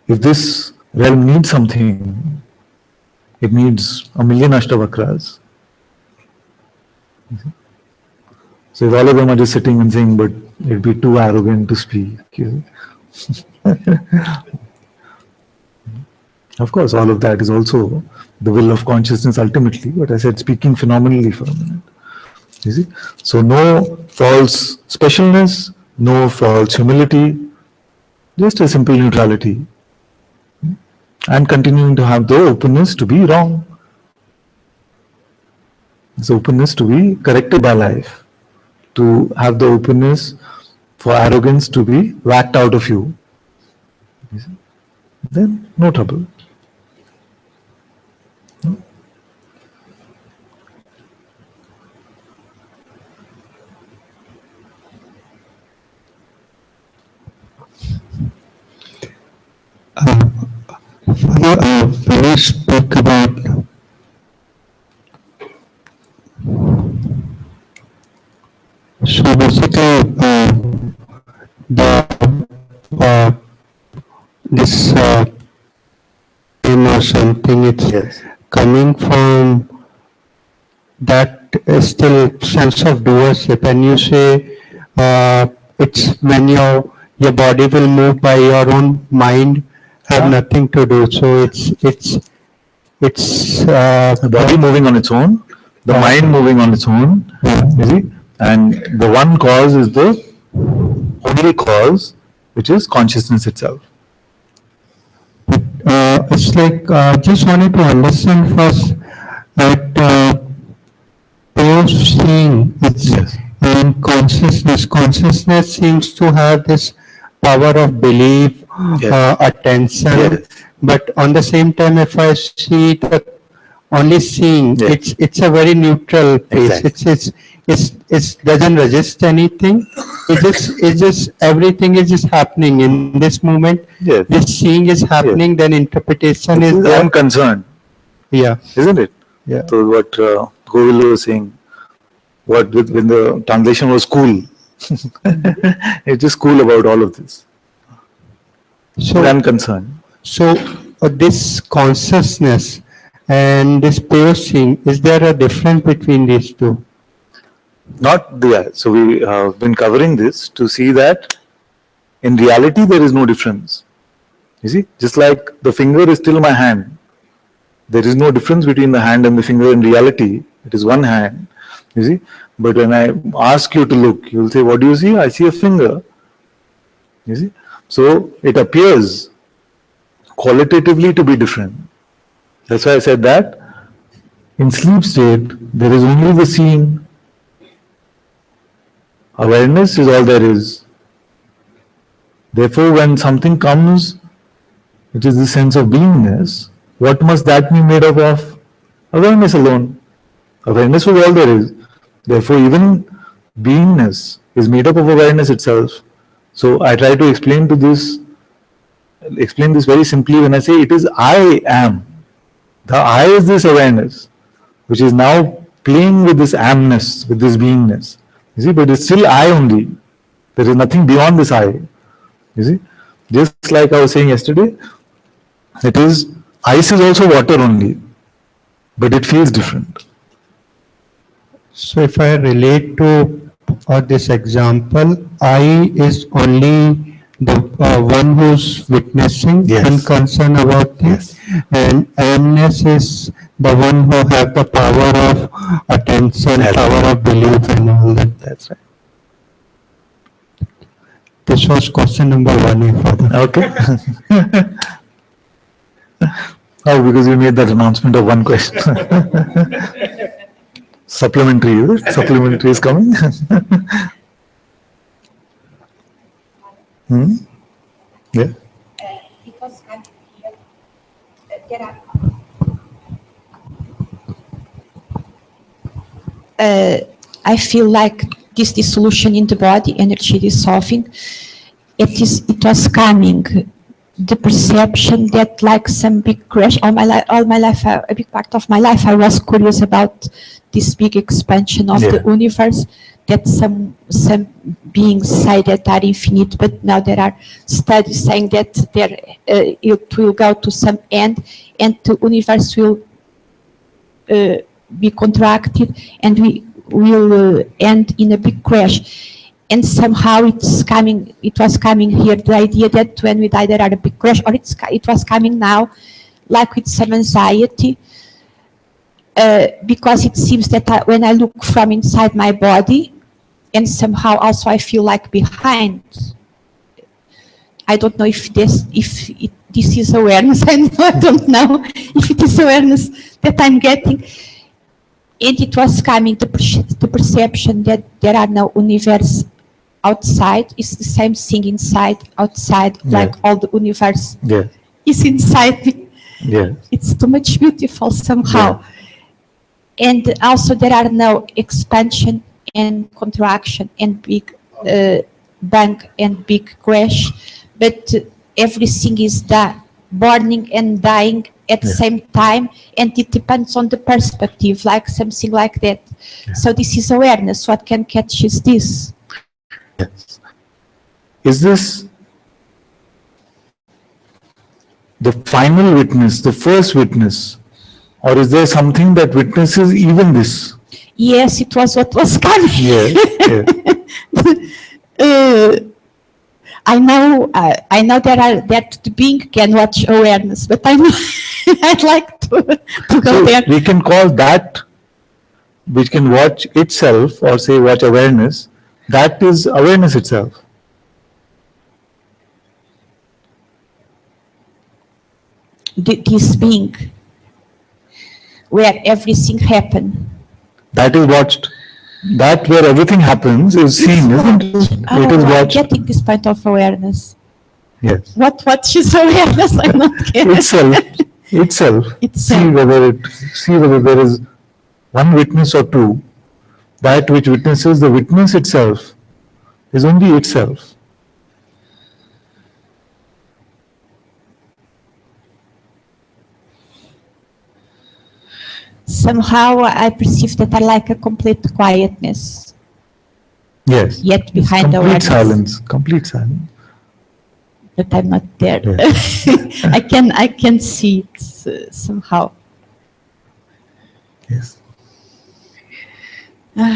if this realm needs something, it needs a million Ashtavakras. So if all of them are just sitting and saying, but it'd be too arrogant to speak. Of course, all of that is also the will of consciousness ultimately, but I said speaking phenomenally for a minute. You see? So no false specialness, no false humility, just a simple neutrality. And continuing to have the openness to be wrong. This openness to be corrected by life. To have the openness for arrogance to be whacked out of you. Then no trouble. When you spoke about so basically this pain or something, it's Yes. coming from that still sense of doership, and you say it's when your body will move by your own mind, have nothing to do. So it's The body moving on its own, the mind moving on its own, you see, and the one cause is the only cause, which is consciousness itself. it's like just wanted to understand first that pure seeing Yes. and consciousness seems to have this power of belief, Yes. attention, Yes. but on the same time, if I see the only seeing, Yes. it's a very neutral place. Exactly. It doesn't resist anything. It's just everything is just happening in this moment. Yes. This seeing is happening, then interpretation is there. I'm concerned, Yeah, isn't it? yeah. So what Govil was saying, when the translation was cool, it's just cool about all of this. So I'm concerned. So this consciousness and this pure seeing, is there a difference between these two? Not the so we have been covering this to see that in reality there is no difference. You see, just like the finger is still my hand, there is no difference between the hand and the finger in reality. It is one hand. You see, but when I ask you to look, you will say, "What do you see?" I see a finger. You see, so it appears qualitatively to be different. That's why I said that in sleep state there is only the seeing. Awareness is all there is. Therefore, when something comes which is the sense of beingness, what must that be made up of? Awareness alone. Awareness was all there is. Therefore, even beingness is made up of awareness itself. So I try to explain this very simply when I say it is I am. The I is this awareness, which is now playing with this amness, with this beingness. You see, but it's still I only. There is nothing beyond this I. You see, just like I was saying yesterday, it is ice is also water only, but it feels different. So if I relate to this example, I is only the one who's witnessing Yes. and concerned about this, and amness is the one who have the power of attention, That's power of belief and all that. That's right. This was question number 1. Father. Okay. Oh, because you made that announcement of one question. Supplementary, is it? Supplementary is coming. Yeah. Because I'm here, there are. I feel like this dissolution in the body, energy dissolving. It was coming. The perception that, like some big crash, all my life, a big part of my life, I was curious about this big expansion of the universe. That some beings say that are infinite, but now there are studies saying that it will go to some end, and the universe will be contracted, and we will end in a big crash. And somehow it was coming here, the idea that when we die there are a big crash, or it was coming now, like with some anxiety, because it seems that when I look from inside my body, and somehow also I feel like behind. I don't know if this is awareness. I don't know if it is awareness that I'm getting. And it was coming, the perception that there are no universe outside is the same thing inside, outside, like all the universe is inside me. It's too much beautiful somehow. And also there are no expansion and contraction and big bang and big crash, but everything is burning and dying at the same time, and it depends on the perspective, like something like that. So this is awareness. What can catch is this. Yes. Is this the final witness, the first witness, or is there something that witnesses even this? Yes, it was what was coming. I know that the being can watch awareness, but I'd like to go there. We can call that which can watch itself, or say watch awareness, that is awareness itself. This being, where everything happened. That is watched. That where everything happens is seen, isn't it? It is watched. I'm getting this point of awareness. Yes. What is awareness? I'm not getting. Itself. See whether there is one witness or two. That which witnesses the witness itself is only itself. Somehow I perceive that I like a complete quietness. Yes. Yet behind the complete silence. Complete silence. But I'm not there. Yes. I can see it somehow. Yes. And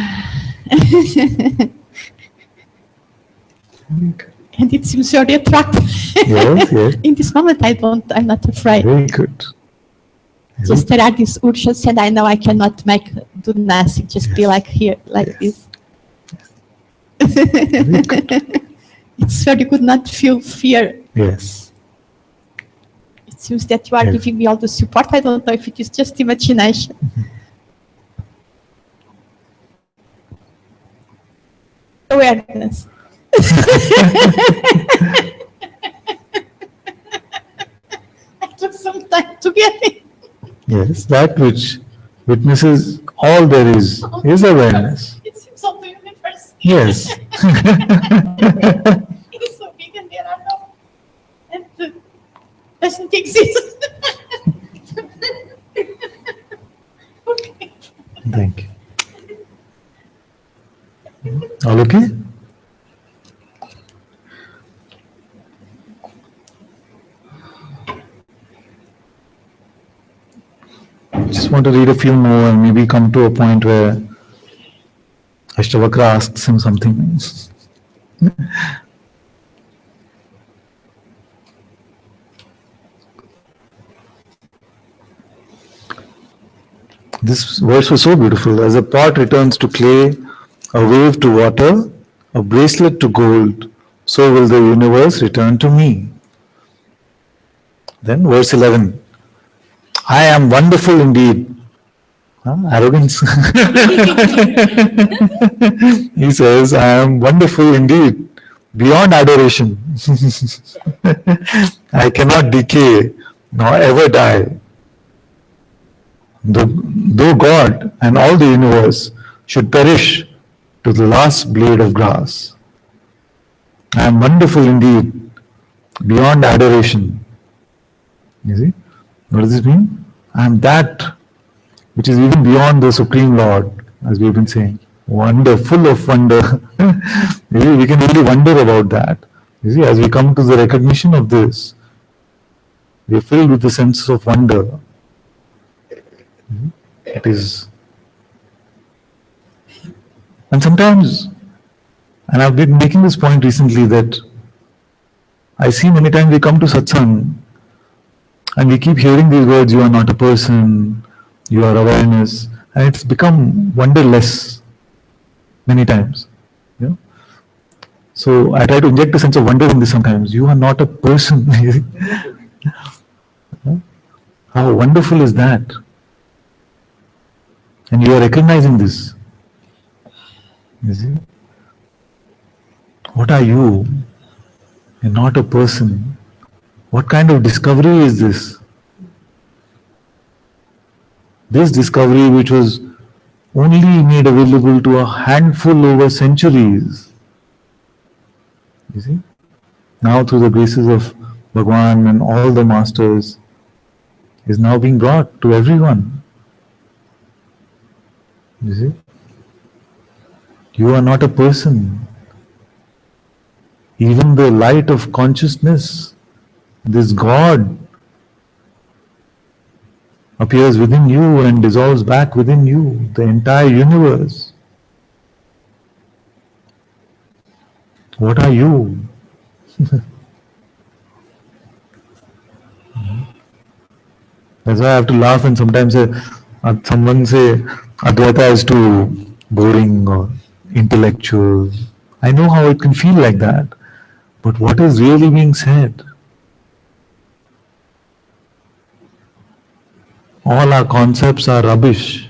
it seems very attractive. Yes. In this moment, I'm not afraid. Very good. Just there are these urges, and I know I cannot do nothing. Just be like here, like this. It's very good not to feel fear. Yes. It seems that you are giving me all the support. I don't know if it is just imagination. Awareness. forgetting. Yes, that which witnesses all there is awareness. It seems all the universe. Yes. It's so big and there are no, and doesn't exist. Okay. Thank you. All okay? Just want to read a few more and maybe come to a point where Ashtavakra asks him something. This verse was so beautiful. As a pot returns to clay, a wave to water, a bracelet to gold, so will the universe return to me. Then verse 11. I am wonderful indeed. Arrogance. He says, I am wonderful indeed, beyond adoration. I cannot decay, nor ever die. Though God and all the universe should perish to the last blade of grass. I am wonderful indeed, beyond adoration. You see? What does this mean? I am that which is even beyond the Supreme Lord, as we've been saying. Wonder, full of wonder. We can really wonder about that. You see, as we come to the recognition of this, we are filled with the sense of wonder. It is. And sometimes, and I've been making this point recently, that I see many times we come to Satsang and we keep hearing these words, you are not a person, you are awareness, and it's become wonderless many times. You know? So I try to inject a sense of wonder in this sometimes. You are not a person. How wonderful is that? And you are recognizing this. You see? What are you? You're not a person. What kind of discovery is this? This discovery, which was only made available to a handful over centuries, you see, now through the graces of Bhagwan and all the masters, is now being brought to everyone. You see, you are not a person. Even the light of consciousness, this God, appears within you and dissolves back within you, the entire universe. What are you? That's why I have to laugh and sometimes someone say Advaita is too boring or intellectual. I know how it can feel like that, but what is really being said? All our concepts are rubbish.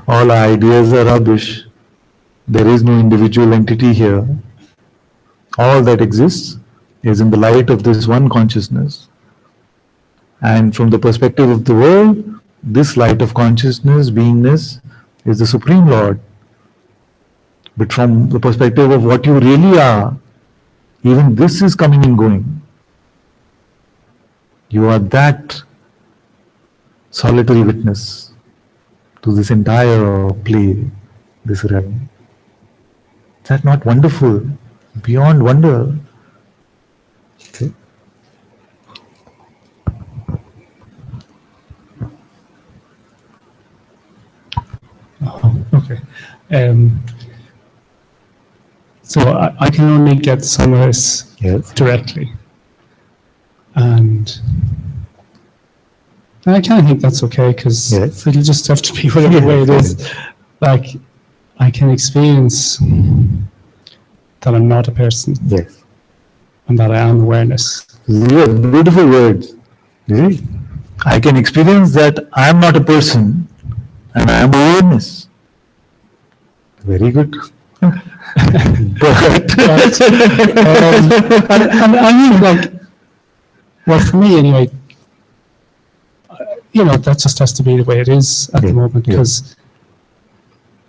All our ideas are rubbish. There is no individual entity here. All that exists is in the light of this one consciousness. And from the perspective of the world, this light of consciousness, beingness, is the Supreme Lord. But from the perspective of what you really are, even this is coming and going. You are that solitary witness to this entire play, this realm. Is that not wonderful? Beyond wonder. Okay. Okay. So I can only get summaries directly. And I kind of think that's okay because it'll just have to be whatever way it is. Like, I can experience that I'm not a person. Yes. And that I am awareness. Yeah, beautiful words. You see? I can experience that I am not a person and I am awareness. Very good. But I mean, like, well, for me anyway, that just has to be the way it is at the moment, because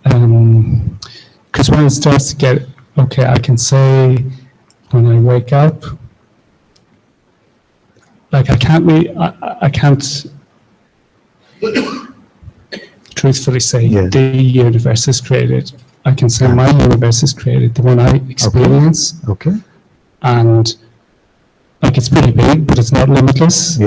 when it starts to get, okay, I can say when I wake up, like I can't truthfully say the universe is created. I can say my universe is created, the one I experience. Okay. And like it's pretty big, but it's not limitless.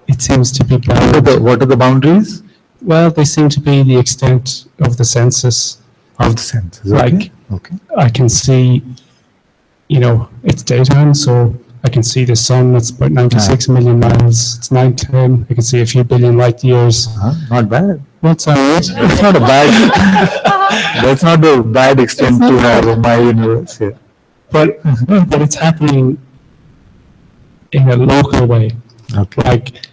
It seems to be bound. What are the boundaries? Well, they seem to be the extent of the senses. Of the senses. Like I can see, it's daytime, so I can see the sun. It's about 96 million miles. It's 9:10. I can see a few billion light years. Not bad. What's that? That's not a bad. That's not a bad extent to have in my universe. Yeah. But it's happening in a local way. Okay. Like,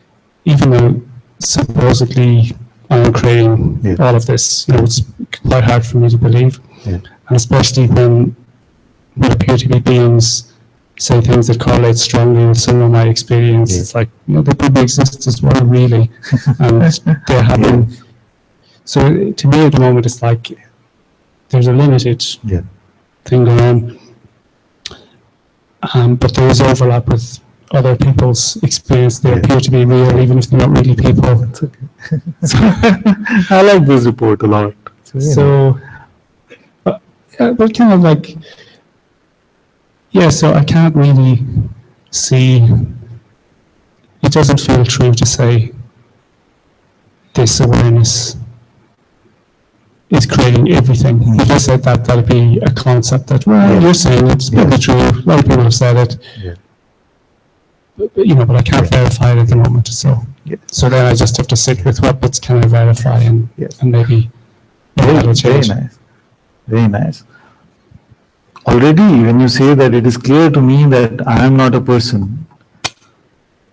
even though supposedly I'm creating all of this, it's quite hard for me to believe. Yeah. And especially when what appear to be beings say things that correlate strongly with some of my experience. It's like, they didn't exist as well, really. And they're happening. So to me at the moment, it's like there's a limited thing going on. But there is overlap with other people's experience. They appear to be real, even if they're not really people. That's okay. I like this report a lot. But kind of like, so I can't really see, it doesn't feel true to say this awareness is creating everything. If I said that, that'd be a concept that, you're saying it's probably true. A lot of people have said it. But I can't verify it at the moment. So then I just have to sit with what bits can I verify and maybe that'll change. Very nice. Very nice. Already, when you say that it is clear to me that I am not a person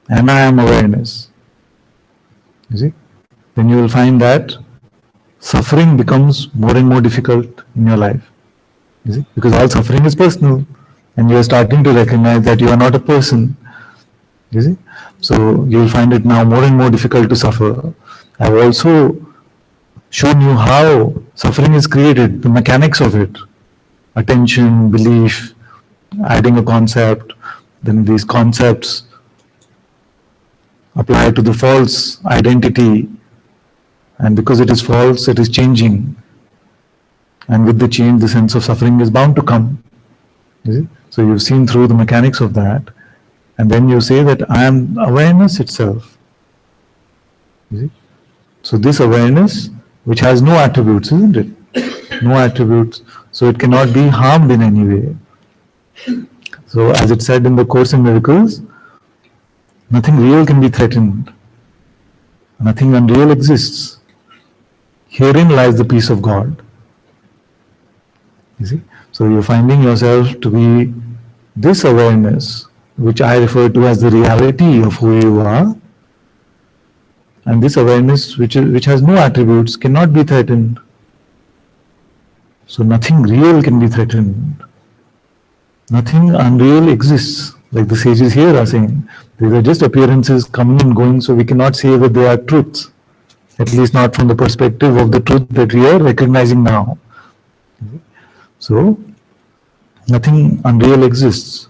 and I am awareness, you see, then you will find that suffering becomes more and more difficult in your life. You see, because all suffering is personal, and you are starting to recognize that you are not a person. You see, so you will find it now more and more difficult to suffer. I have also shown you how suffering is created, the mechanics of it. Attention, belief, adding a concept, then these concepts apply to the false identity, and because it is false, it is changing, and with the change, the sense of suffering is bound to come. You see? So you've seen through the mechanics of that, and then you say that I am awareness itself. You see? So this awareness, which has no attributes, isn't it? No attributes. So it cannot be harmed in any way. So as it said in the Course in Miracles, nothing real can be threatened. Nothing unreal exists. Herein lies the peace of God. You see? So you're finding yourself to be this awareness, which I refer to as the reality of who you are. And this awareness, which has no attributes, cannot be threatened. So nothing real can be threatened. Nothing unreal exists. Like the sages here are saying, these are just appearances coming and going, so we cannot say that they are truths. At least not from the perspective of the truth that we are recognizing now. So, nothing unreal exists.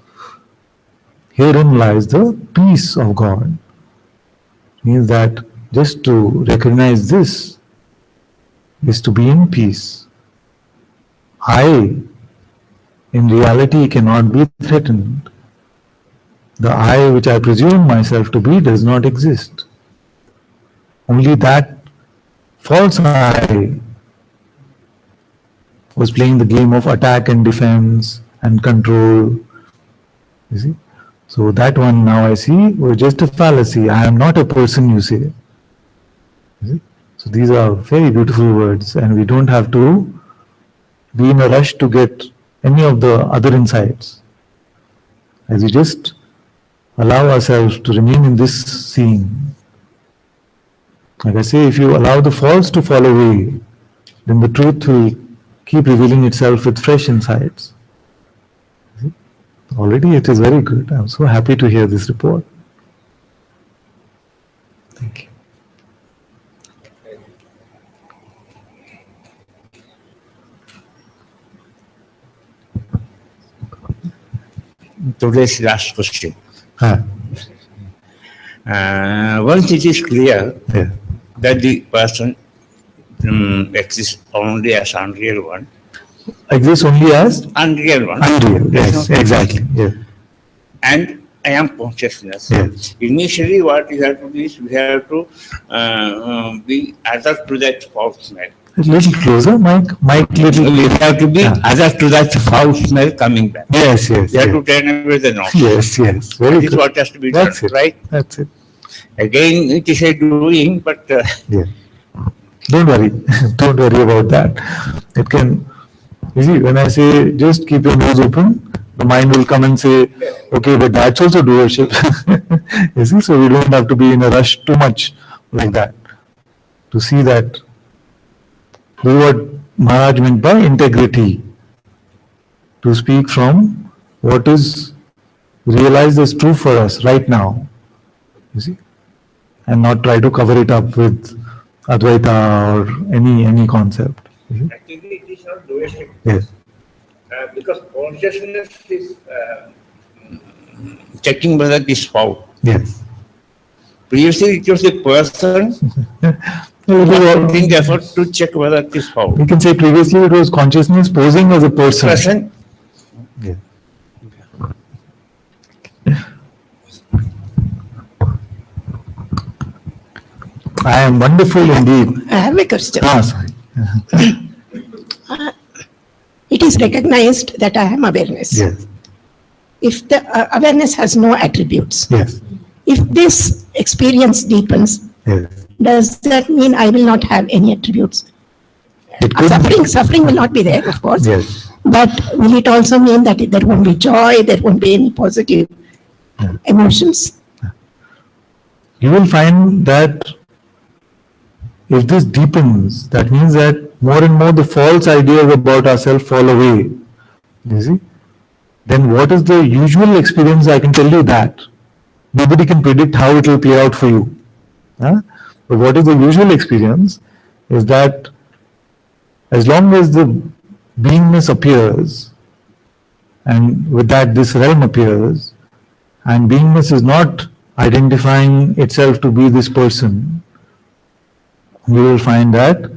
Herein lies the peace of God. Means that just to recognize this is to be in peace. I, in reality, cannot be threatened. The I which I presume myself to be does not exist. Only that false I was playing the game of attack and defense and control. You see? So that one now I see was just a fallacy. I am not a person, you say. You see? So these are very beautiful words, and we don't have to be in a rush to get any of the other insights. As we just allow ourselves to remain in this seeing. Like I say, if you allow the false to fall away, then the truth will keep revealing itself with fresh insights. Already it is very good. I'm so happy to hear this report. Thank you. Today's last question. Huh. Once it is clear Yeah. that the person exists only as unreal one, Exists only as unreal one, unreal. there's Yes, no- exactly. Yeah. and I am consciousness. Yes. Initially, what we have to do is we have to be other to that false smell. A little closer, Mike. Mike, little. We have to be Yeah. other to that false smell coming back. Yes, yes. We have yes. to turn away the noise. Yes, yes. Very That is good. what has to be done, That's it. right? That's it. Again, it is a doing, but Yeah. Don't worry. Don't worry about that. It can, you see, when I say just keep your nose open, the mind will come and say, okay, but that's also doership. You see, so we don't have to be in a rush too much like that. To see that, this is what Maharaj meant by integrity. To speak from what is realized as true for us right now. You see? And not try to cover it up with Advaita or any concept. You see? actually it is not doership. Yes. Because consciousness is checking whether it is foul. Yes. Previously, it was the person who was putting the effort to check whether it is foul. We can say previously it was consciousness posing as a person. Person, Yeah. I am wonderful indeed. I have a question. Sorry. It is recognized that I am awareness. Yes. If the awareness has no attributes, Yes. if this experience deepens, Yes. does that mean I will not have any attributes? It could. Suffering will not be there, of course. Yes. But will it also mean that there won't be joy, there won't be any positive emotions? You will find that if this deepens, that means that more and more the false ideas about ourselves fall away. You see? Then what is the usual experience? I can tell you that. Nobody can predict how it will play out for you. Huh? But what is the usual experience is that as long as the beingness appears, and with that this realm appears, and beingness is not identifying itself to be this person, you will find that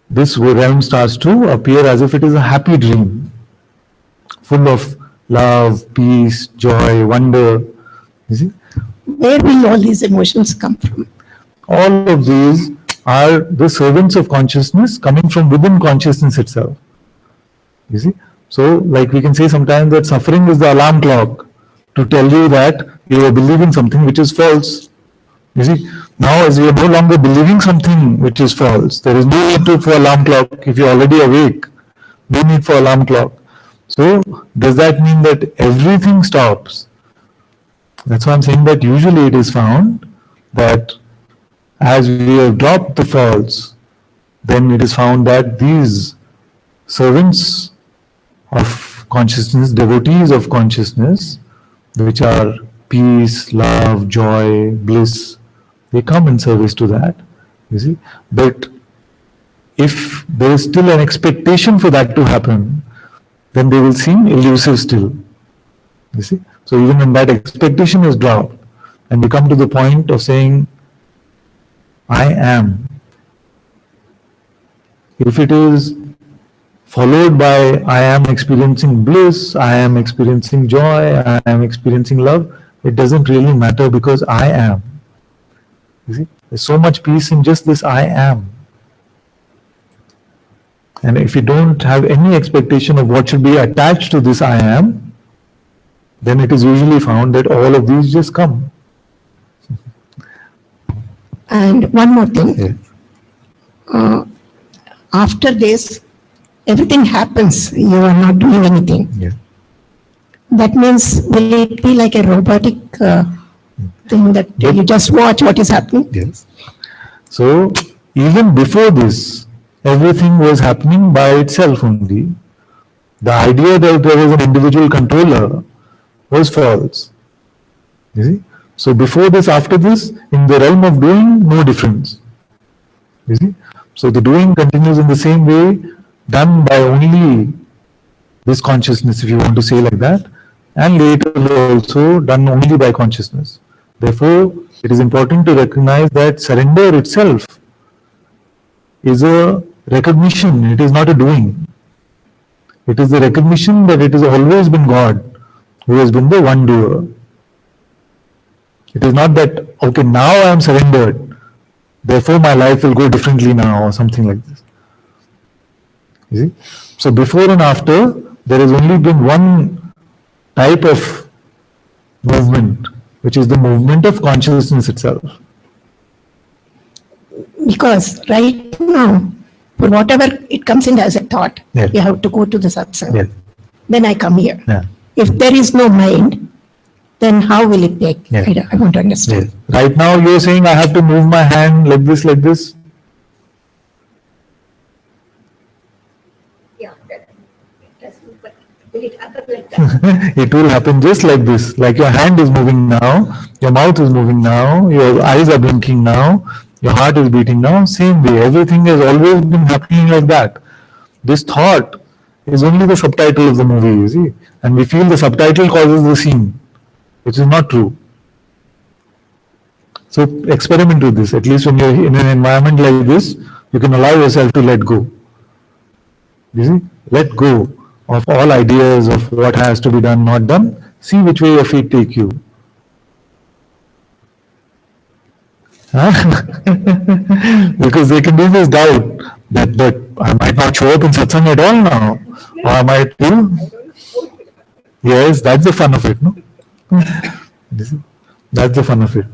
this realm starts to appear as if it is a happy dream, full of love, peace, joy, wonder. You see? Where will all these emotions come from? All of these are the servants of consciousness coming from within consciousness itself. You see? So, like we can say sometimes that suffering is the alarm clock to tell you that you are believing something which is false. You see? Now, as we are no longer believing something which is false, there is no need for alarm clock. If you are already awake, no need for alarm clock. So, does that mean that everything stops? That's why I'm saying that usually it is found that as we have dropped the false, then it is found that these servants of consciousness, devotees of consciousness, which are peace, love, joy, bliss, they come in service to that, you see. But if there is still an expectation for that to happen, then they will seem elusive still, you see. So even when that expectation is dropped, and we come to the point of saying, I am, if it is followed by I am experiencing bliss, I am experiencing joy, I am experiencing love, it doesn't really matter because I am. You see, there's so much peace in just this I am. And if you don't have any expectation of what should be attached to this I am, then it is usually found that all of these just come. And one more thing. Yeah. After this, everything happens. You are not doing anything. Yeah. That means, will it be like a robotic thing that you just watch what is happening? Yes. So even before this, everything was happening by itself only. The idea that there was an individual controller was false. You see? So before this, after this, in the realm of doing, no difference. You see? So the doing continues in the same way, done by only this consciousness, if you want to say like that, and later also done only by consciousness. Therefore, it is important to recognize that surrender itself is a recognition, it is not a doing. It is the recognition that it has always been God who has been the one doer. It is not that, okay, now I am surrendered, therefore my life will go differently now, or something like this. You see? So before and after, there has only been one type of movement, which is the movement of consciousness itself. Because right now, for whatever it comes in as a thought, Yes. you have to go to the satsang. Yes. Then I come here. Yeah. If there is no mind, then how will it take? Yes. I want to understand. Yes. Right now you are saying I have to move my hand like this, like this. Yeah, but will it happen like that? It will happen just like this. Like your hand is moving now, your mouth is moving now, your eyes are blinking now, your heart is beating now. Same way, everything has always been happening like that. This thought is only the subtitle of the movie, you see. And we feel the subtitle causes the scene, which is not true. So experiment with this. At least when you're in an environment like this, you can allow yourself to let go. You see, let go of all ideas of what has to be done, not done. See which way your feet take you. Huh? Because they can do this doubt that I might not show up in satsang at all now, or I might do. Yes, that's the fun of it, no? You see? That's the fun of it.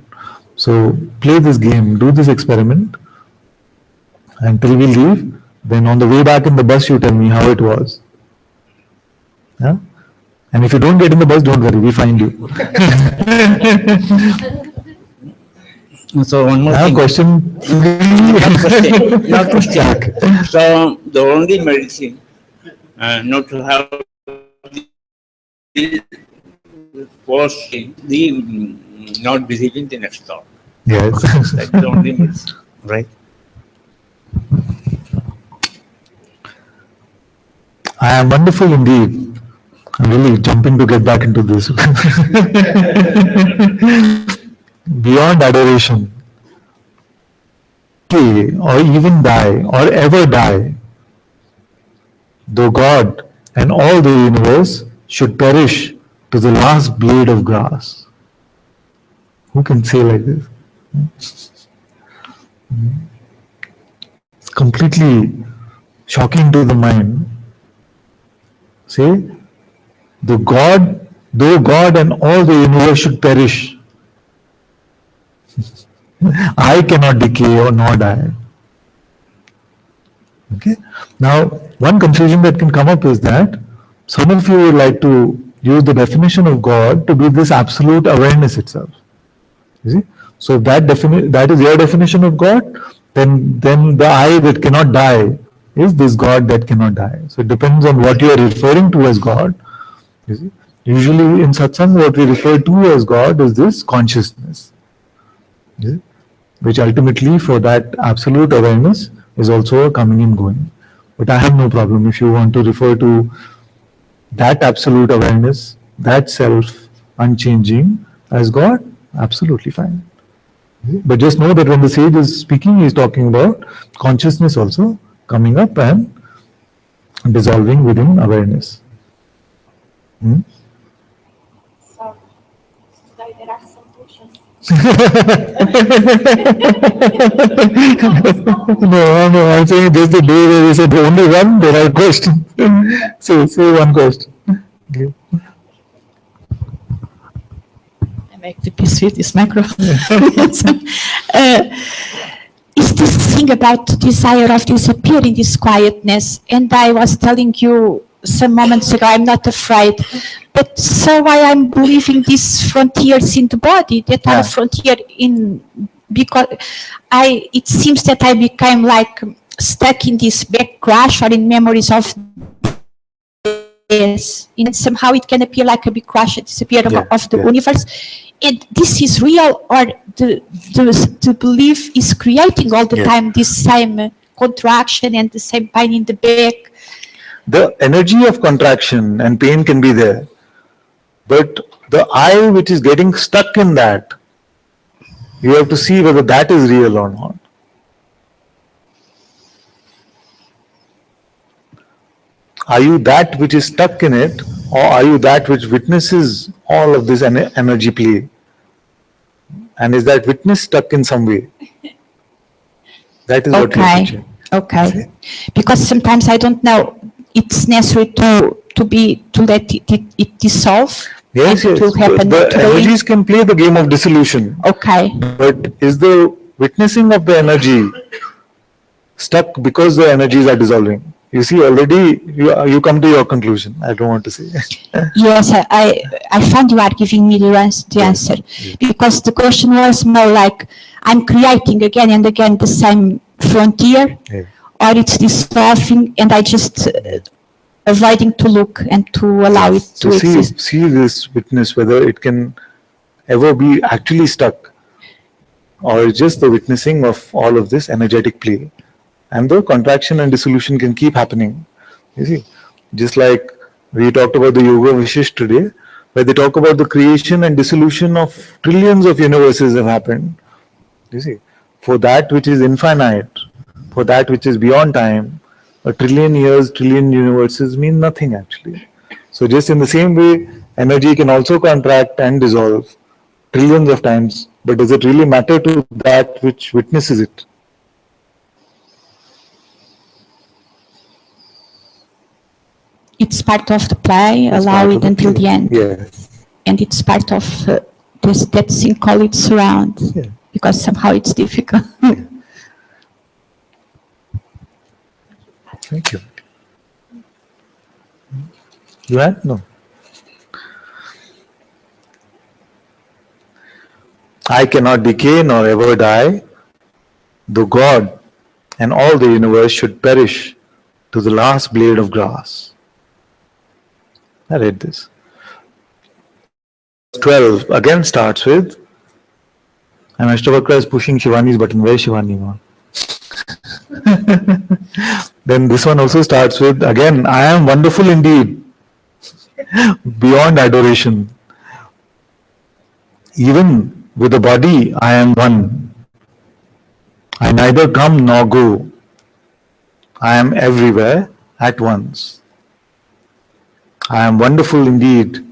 So play this game, do this experiment until we leave. Then on the way back in the bus, you tell me how it was. Yeah? And if you don't get in the bus, don't worry, we find you. So one more thing. Question? Not question. So the only medicine not to have the first thing, the not believing the next thought. Yes. That's the only medicine, right? I am wonderful indeed. I'm really jumping to get back into this. Beyond adoration, or even die, or ever die, though God and all the universe should perish to the last blade of grass. Who can say like this? It's completely shocking to the mind. Say, though God and all the universe should perish, I cannot decay or nor die. Okay. Now, one confusion that can come up is that some of you would like to use the definition of God to be this absolute awareness itself. You see? So if that is your definition of God, then the I that cannot die is this God that cannot die. So it depends on what you are referring to as God. You see? Usually in satsang, what we refer to as God is this consciousness. You see? Which ultimately for that absolute awareness is also a coming and going. But I have no problem if you want to refer to that absolute awareness, that self unchanging as God, absolutely fine. But just know that when the sage is speaking, he is talking about consciousness also coming up and dissolving within awareness. Hmm? So, there are some questions. No, I'm saying this is the day where we said only one, there are questions. Say one question. Okay. I make the peace with this microphone. Is this thing about desire of disappearing, this quietness? And I was telling you some moments ago, I'm not afraid. But so why I'm believing these frontiers in the body that are a frontier in, because it seems that I became like stuck in this back crash or in memories of Yes, and somehow it can appear like a big crash, disappear of the yeah. universe. And this is real, or the belief is creating all the Yeah. time this same contraction and the same pain in the back. The energy of contraction and pain can be there, but the I which is getting stuck in that, you have to see whether that is real or not. Are you that which is stuck in it, or are you that which witnesses all of this energy play? And is that witness stuck in some way? That is what you have to check. Okay. Because sometimes I don't know. It's necessary to let it dissolve. Yes, and yes. It will happen The naturally. energies can play the game of dissolution. Okay. But is the witnessing of the energy stuck because the energies are dissolving? You see, already you come to your conclusion. I don't want to say. Yes, I find you are giving me the answer. Because the question was more like, I'm creating again and again the same frontier, Yeah. or it's dissolving and I just avoiding to look and to allow it to So exist. see this witness, whether it can ever be actually stuck, or just the witnessing of all of this energetic play. And the contraction and dissolution can keep happening. You see, just like we talked about the Yoga Vishish today, where they talk about the creation and dissolution of trillions of universes have happened. You see, for that which is infinite, for that which is beyond time, a trillion years, trillion universes mean nothing actually. So just in the same way, energy can also contract and dissolve trillions of times, but does it really matter to that which witnesses it? It's part of the play, It's allow part it of the until play. the end. Yes. And it's part of that thing called it surround, Yeah. because somehow it's difficult. Thank you. You had? No. I cannot decay nor ever die, though God and all the universe should perish to the last blade of grass. I read this. 12 again starts with, and Ashtavakra is pushing Shivani's button. Where is Shivani now? Then this one also starts with, again, I am wonderful indeed, beyond adoration. Even with the body, I am one. I neither come nor go. I am everywhere at once. I am wonderful indeed,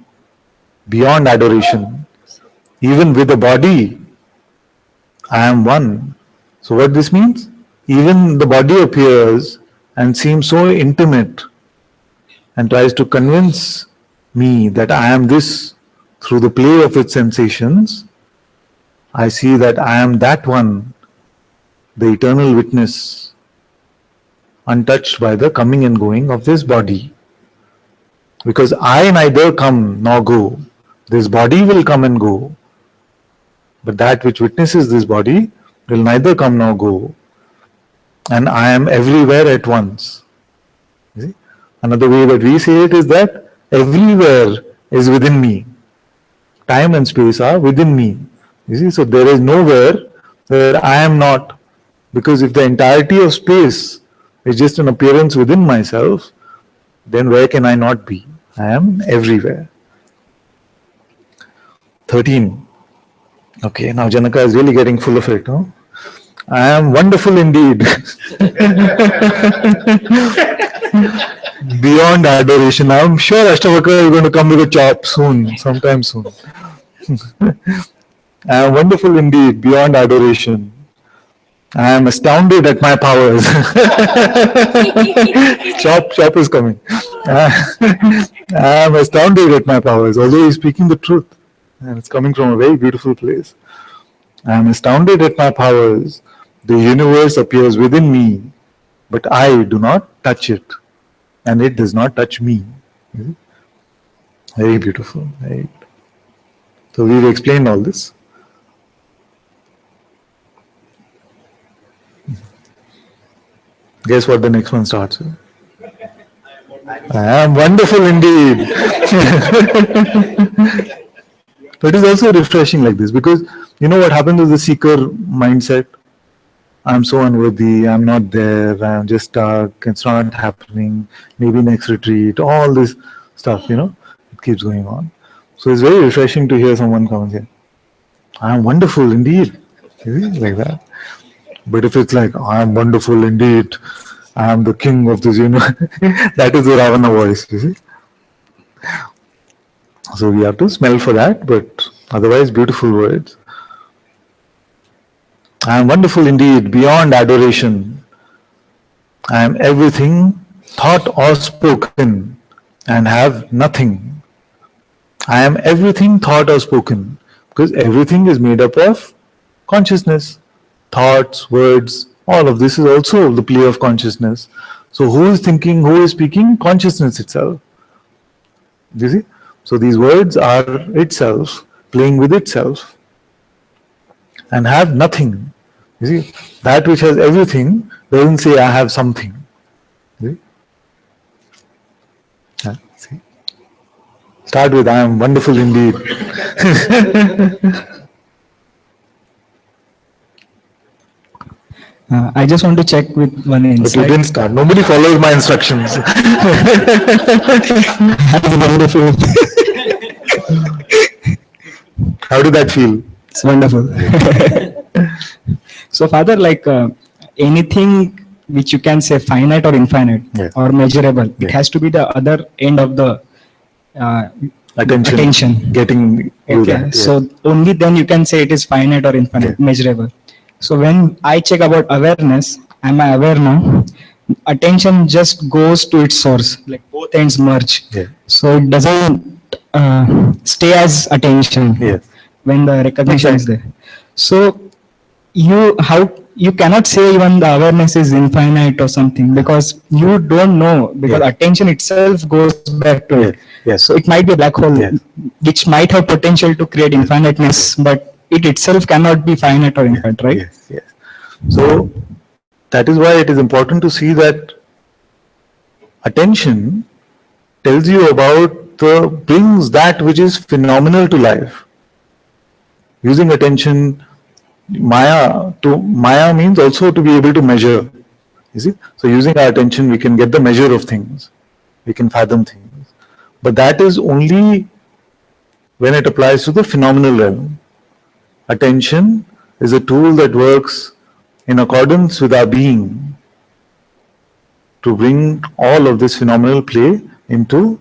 beyond adoration. Even with the body, I am one. So what this means? Even the body appears and seems so intimate and tries to convince me that I am this through the play of its sensations. I see that I am that one, the eternal witness, untouched by the coming and going of this body. Because I neither come nor go. This body will come and go, but that which witnesses this body will neither come nor go. And I am everywhere at once. You see? Another way that we say it is that everywhere is within me. Time and space are within me. You see, so there is nowhere where I am not. Because if the entirety of space is just an appearance within myself, then where can I not be? I am everywhere. 13. Okay, now Janaka is really getting full of it. No? I am wonderful indeed. Beyond adoration. I'm sure Ashtavakra is going to come with a chop soon, sometime soon. I am wonderful indeed, beyond adoration. I am astounded at my powers. Chop is coming. I am astounded at my powers, although he's speaking the truth. And it's coming from a very beautiful place. I am astounded at my powers. The universe appears within me, but I do not touch it. And it does not touch me. Very beautiful. Right? So we've explained all this. Guess what the next one starts with? I am wonderful indeed. But it is also refreshing like this, because you know what happens with the seeker mindset? I'm so unworthy, I'm not there, I'm just stuck, it's not happening, maybe next retreat, all this stuff, it keeps going on. So it's very refreshing to hear someone come and say, I am wonderful indeed. Like that. But if it's like, I am wonderful indeed, I am the king of this universe, that is the Ravana voice, you see. So we have to smell for that, but otherwise beautiful words. I am wonderful indeed, beyond adoration. I am everything thought or spoken and have nothing. I am everything thought or spoken, because everything is made up of consciousness. Thoughts, words, all of this is also the play of consciousness. So who is thinking, who is speaking? Consciousness itself. You see? So these words are itself playing with itself and have nothing. You see? That which has everything doesn't say I have something. You see? See? Start with I am wonderful indeed. I just want to check with one But you insight. didn't start. Nobody follows my instructions. That's wonderful. How did that feel? It's wonderful. So, Father, like anything which you can say finite or infinite Yes. or measurable, Yes. it has to be the other end of the Attention. Getting you Okay, that. so only then you can say it is finite or infinite, Yeah. measurable. So when I check about awareness, am I aware now? Attention just goes to its source, like both ends merge. Yeah. So it doesn't stay as attention Yes. when the recognition is there. So you cannot say even the awareness is infinite or something, because you don't know, because Yes. attention itself goes back to it. Yes. So it might be a black hole Yes. which might have potential to create infiniteness, but it itself cannot be finite or infinite, right? Yes, yes. So that is why it is important to see that attention tells you about brings that which is phenomenal to life. Using attention, Maya means also to be able to measure. You see? So using our attention, we can get the measure of things. We can fathom things. But that is only when it applies to the phenomenal realm. Attention is a tool that works in accordance with our being to bring all of this phenomenal play into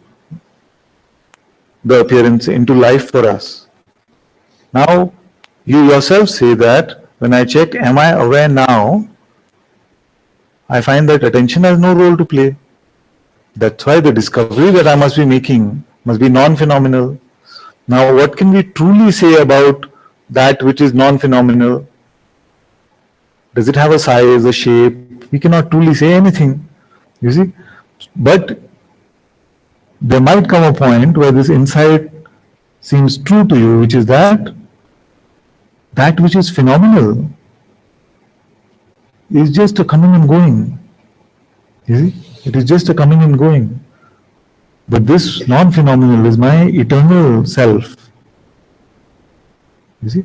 the appearance, into life for us. Now, you yourself say that when I check, am I aware now? I find that attention has no role to play. That's why the discovery that I must be making must be non-phenomenal. Now, what can we truly say about that which is non-phenomenal? Does it have a size, a shape? We cannot truly say anything, you see. But there might come a point where this insight seems true to you, which is that which is phenomenal is just a coming and going. You see, it is just a coming and going. But this non-phenomenal is my eternal self. You see?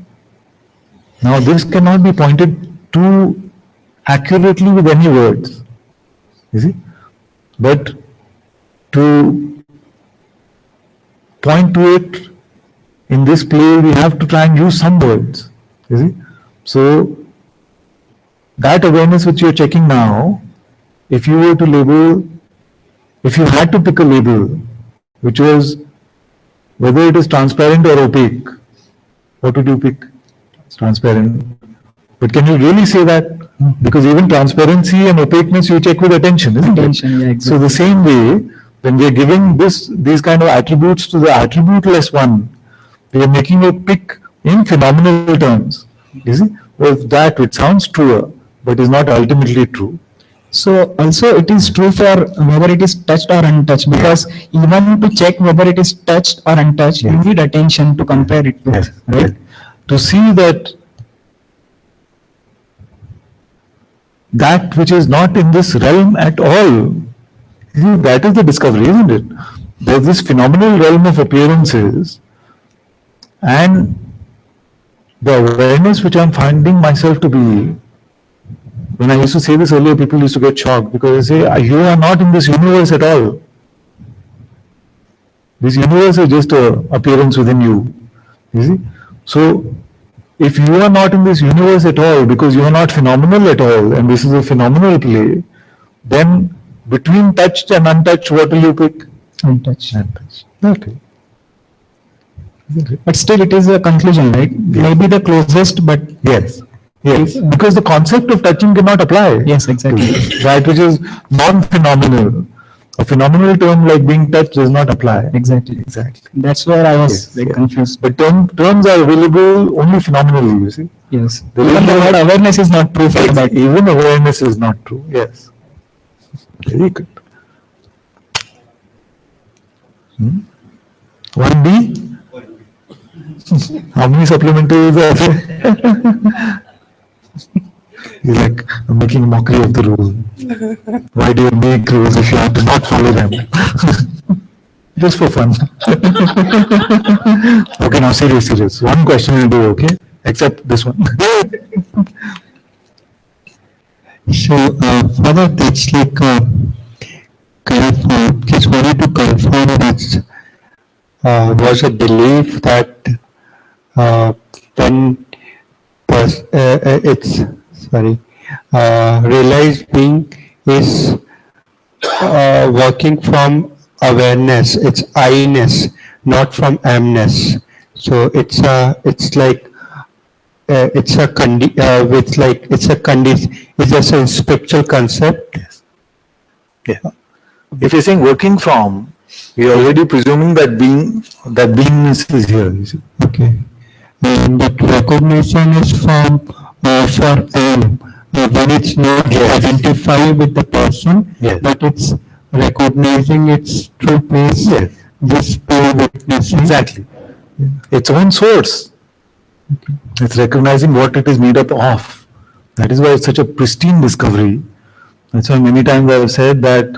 Now this cannot be pointed to accurately with any words. You see? But to point to it in this play, we have to try and use some words. You see? So that awareness which you're checking now, if you were to label, if you had to pick a label, which was whether it is transparent or opaque, what would you pick? Transparent. But can you really say that? Because even transparency and opaqueness you check with attention, isn't Attention, it? yeah, exactly. So the same way, when we are giving these kind of attributes to the attributeless one, we are making a pick in phenomenal terms. You see? With that which sounds truer, but is not ultimately true. So also it is true for whether it is touched or untouched, because even to check whether it is touched or untouched, you need attention to compare it with, Yes, right? To see that which is not in this realm at all You see, that is the discovery, isn't it? There's this phenomenal realm of appearances, and the awareness which I'm finding myself to be. When I used to say this earlier, people used to get shocked because they say, you are not in this universe at all. This universe is just an appearance within you. You see? So, if you are not in this universe at all, because you are not phenomenal at all, and this is a phenomenal play, then between touched and untouched, what will you pick? Untouched. Untouched. Okay. But still, it is a conclusion, right? Maybe the closest, but Yes. Yes. Because the concept of touching cannot apply. yes, exactly. Right, which is non-phenomenal. A phenomenal term like being touched does not apply. Exactly. Exactly. That's where I was Yes, like yes. confused. But terms are available only phenomenally, you see. Yes. There Even is the no- word awareness is not proof of that. Even awareness is not true. Yes. Very good. 1B? How many supplementals are there? He's like, I'm making a mockery of the rule. Why do you make rules if you have to not follow them? Just for fun. Okay, now serious. One question will do, okay? Except this one. So, Father, that's like kind of just wanted to confirm that was a belief that when it's realized being is working from awareness, it's I-ness, not from amness. So it's like it's a it's just a spiritual concept. Yes. Yeah. If you're saying working from, you're already presuming that beingness is here. You see? Okay. And that recognition is from for M. When it's not identified with the person, Yes. but it's recognizing its true place, Yes. this pure witnessing. Exactly. Its own source. It's recognizing what it is made up of. That is why it's such a pristine discovery. That's why many times I've said that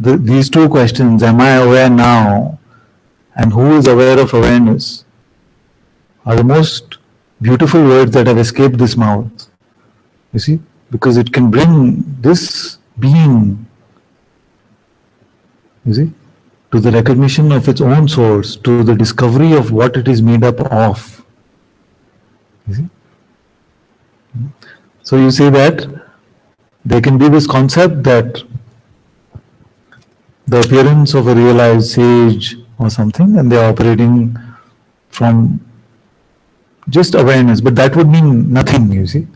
these two questions, am I aware now and who is aware of awareness, are the most beautiful words that have escaped this mouth. You see? Because it can bring this being, you see, to the recognition of its own source, to the discovery of what it is made up of. You see? So you say that there can be this concept that the appearance of a realized sage or something, and they are operating from just awareness, but that would mean nothing, you see.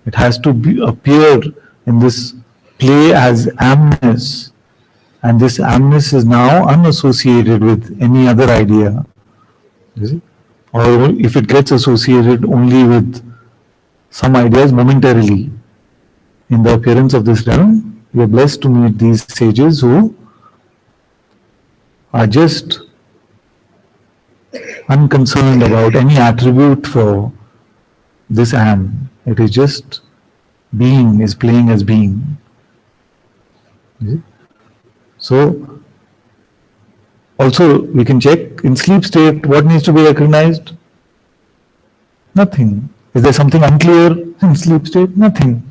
It has to appear in this play as amness, and this amness is now unassociated with any other idea, you see. Or if it gets associated only with some ideas momentarily, in the appearance of this realm, we are blessed to meet these sages who are just unconcerned about any attribute for this am. It is just being is playing as being. So, also we can check in sleep state what needs to be recognized? Nothing. Is there something unclear in sleep state? Nothing.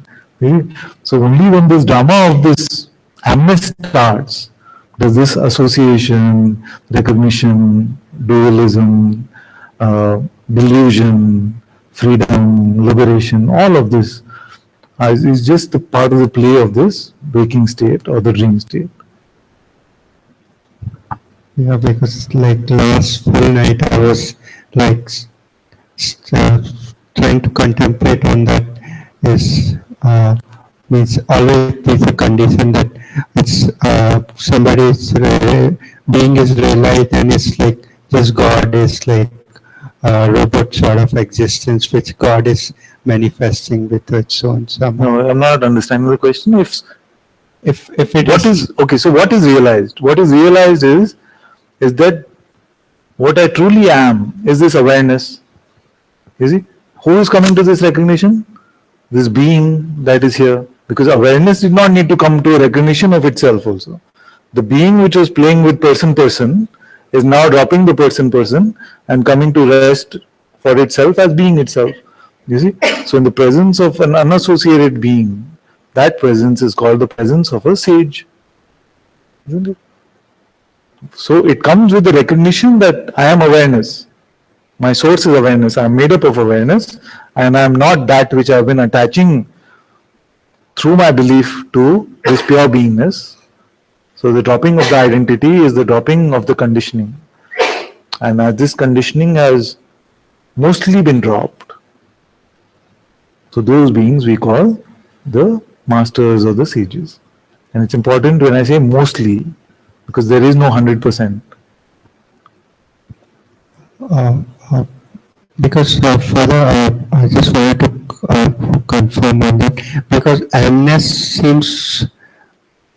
So only when this drama of this amness starts, does this association, recognition, dualism, delusion, freedom, liberation, all of this is just the part of the play of this waking state or the dream state. Yeah, because like last full night I was like trying to contemplate on that is means always is a condition that it's somebody's being is realized and it's like just God is like a robot sort of existence which God is manifesting with its own somehow. No, I'm not understanding the question. If it What is, okay, so what is realized? What is realized is that what I truly am is this awareness. You see? Who is coming to this recognition? This being that is here. Because awareness did not need to come to a recognition of itself also. The being which was playing with person is now dropping the person and coming to rest for itself as being itself. You see? So in the presence of an unassociated being, that presence is called the presence of a sage. Isn't it? So it comes with the recognition that I am awareness. My source is awareness. I am made up of awareness, and I am not that which I have been attaching through my belief to this pure beingness. So the dropping of the identity is the dropping of the conditioning. And as this conditioning has mostly been dropped, so those beings we call the masters or the sages. And it's important when I say mostly, because there is no 100%. Because further, I just wanted to confirm on that, because awareness seems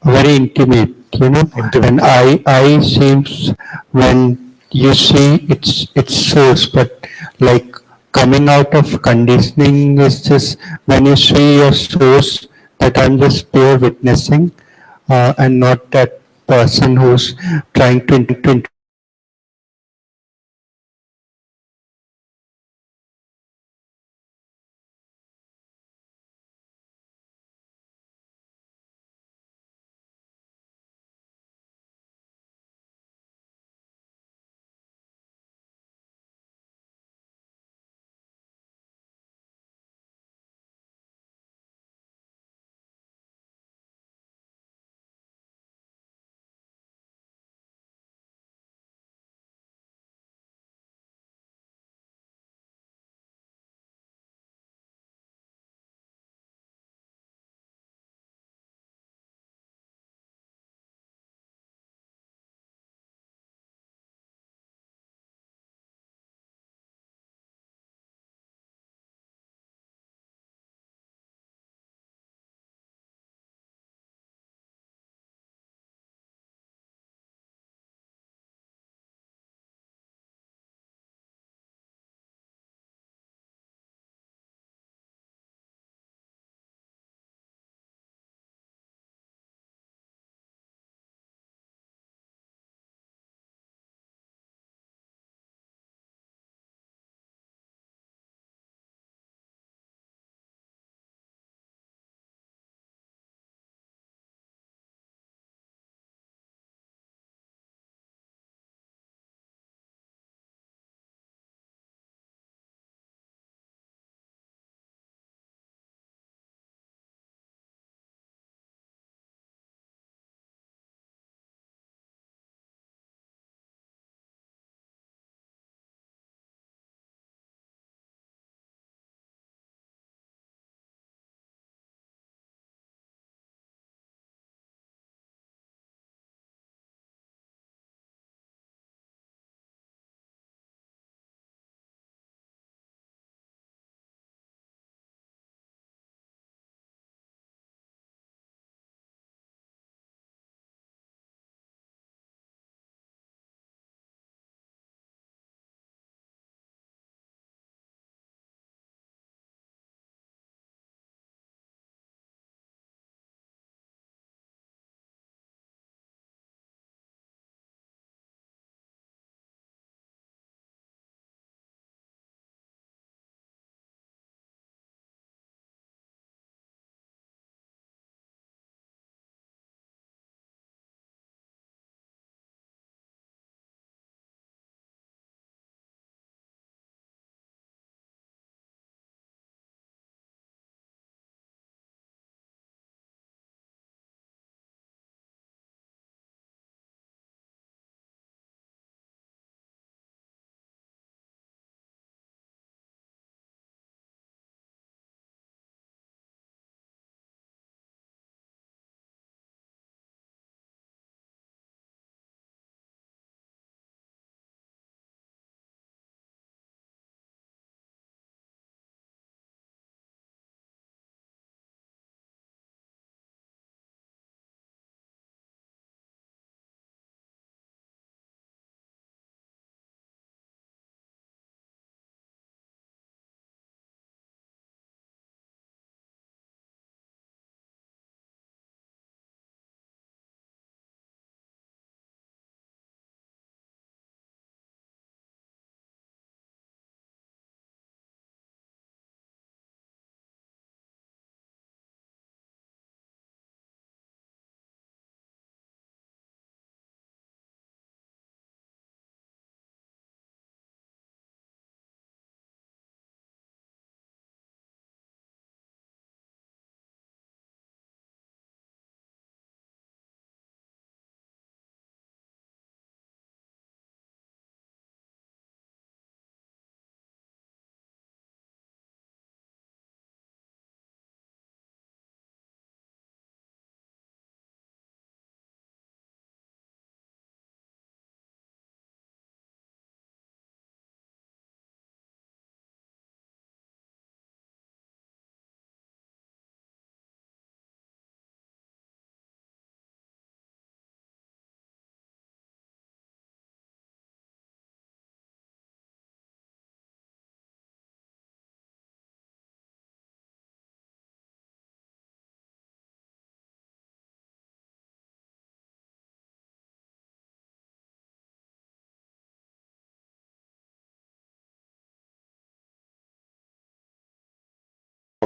very intimate, Intimate. and I seems when you see its source, but like coming out of conditioning is just when you see your source, that I'm just pure witnessing, and not that person who's trying to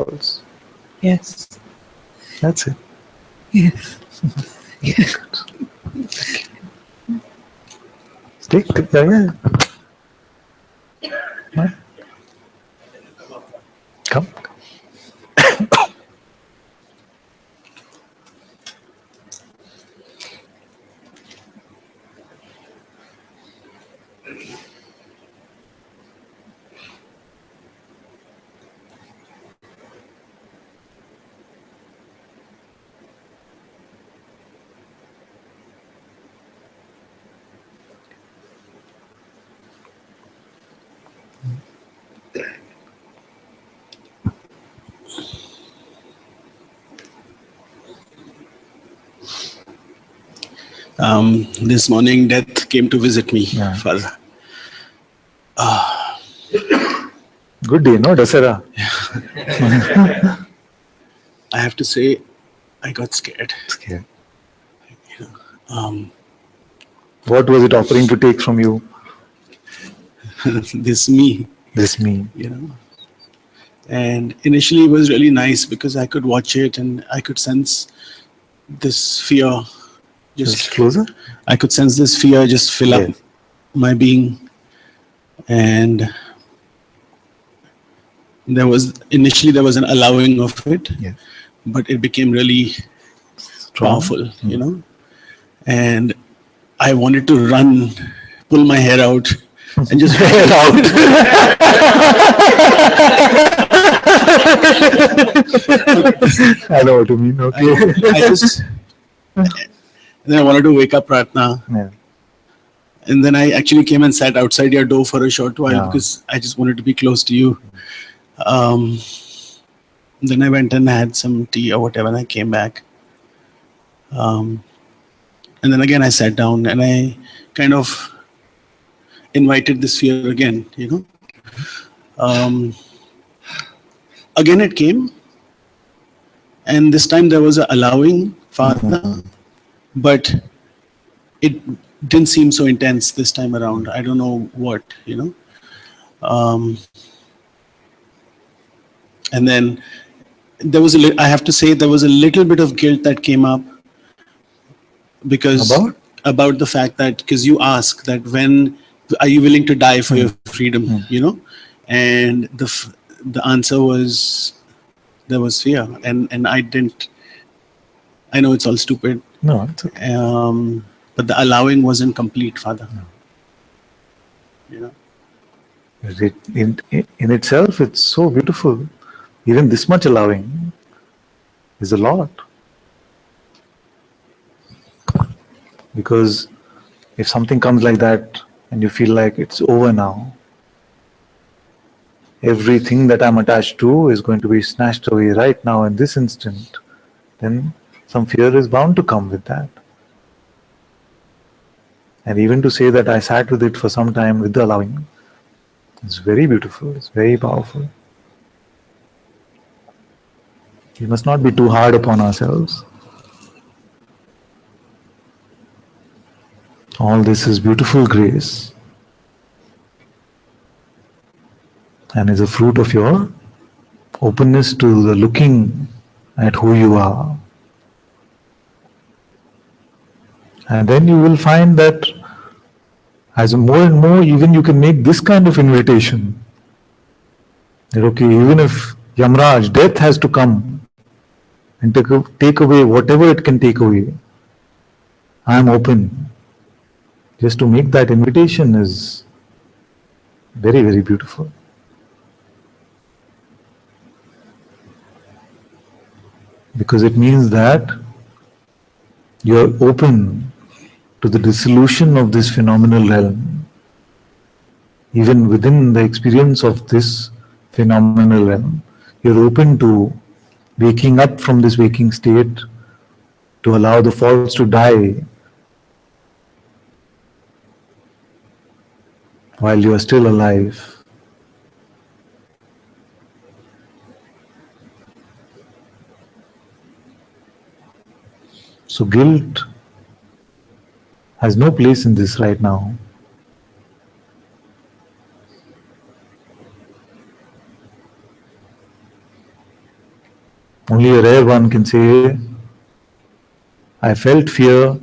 false. Yes. That's it. Yes. Take, yeah. Huh? Come. This morning, death came to visit me, Yeah. Father. Good day, no, Dasara? I have to say, I got scared. Scared. Um, What was it offering to take from you? this me, This me. you know. And initially, it was really nice because I could watch it and I could sense this fear. Just closer? I could sense this fear just fill up Yes. my being. And there was an allowing of it, Yes. but it became really powerful, you know. And I wanted to run, pull my hair out, and just Head out. I know what you mean. Okay. Then I wanted to wake up Pratna. Yeah. And then I actually came and sat outside your door for a short while Yeah. because I just wanted to be close to you. Then I went and had some tea or whatever, and I came back. And then again I sat down and I kind of invited this fear again, you know. Again it came, and this time there was a allowing, Father, but it didn't seem so intense this time around. I don't know what, you know. And then there was I have to say there was a little bit of guilt that came up because about the fact that, because you ask that when are you willing to die for your freedom, you know, and the answer was there was fear, and I didn't. I know it's all stupid. No, it's okay. But the allowing wasn't complete, Father. No. You know. In itself, it's so beautiful. Even this much allowing is a lot. Because if something comes like that and you feel like it's over now, everything that I'm attached to is going to be snatched away right now in this instant, then some fear is bound to come with that. And even to say that I sat with it for some time with the allowing, it's very beautiful, it's very powerful. We must not be too hard upon ourselves. All this is beautiful grace and is a fruit of your openness to the looking at who you are. And then you will find that as more and more even you can make this kind of invitation. That okay, even if Yamraj, death has to come and take away whatever it can take away, I am open. Just to make that invitation is very, very beautiful. Because it means that you are open to the dissolution of this phenomenal realm. Even within the experience of this phenomenal realm, you're open to waking up from this waking state, to allow the false to die while you are still alive. So guilt has no place in this right now. Only a rare one can say, I felt fear,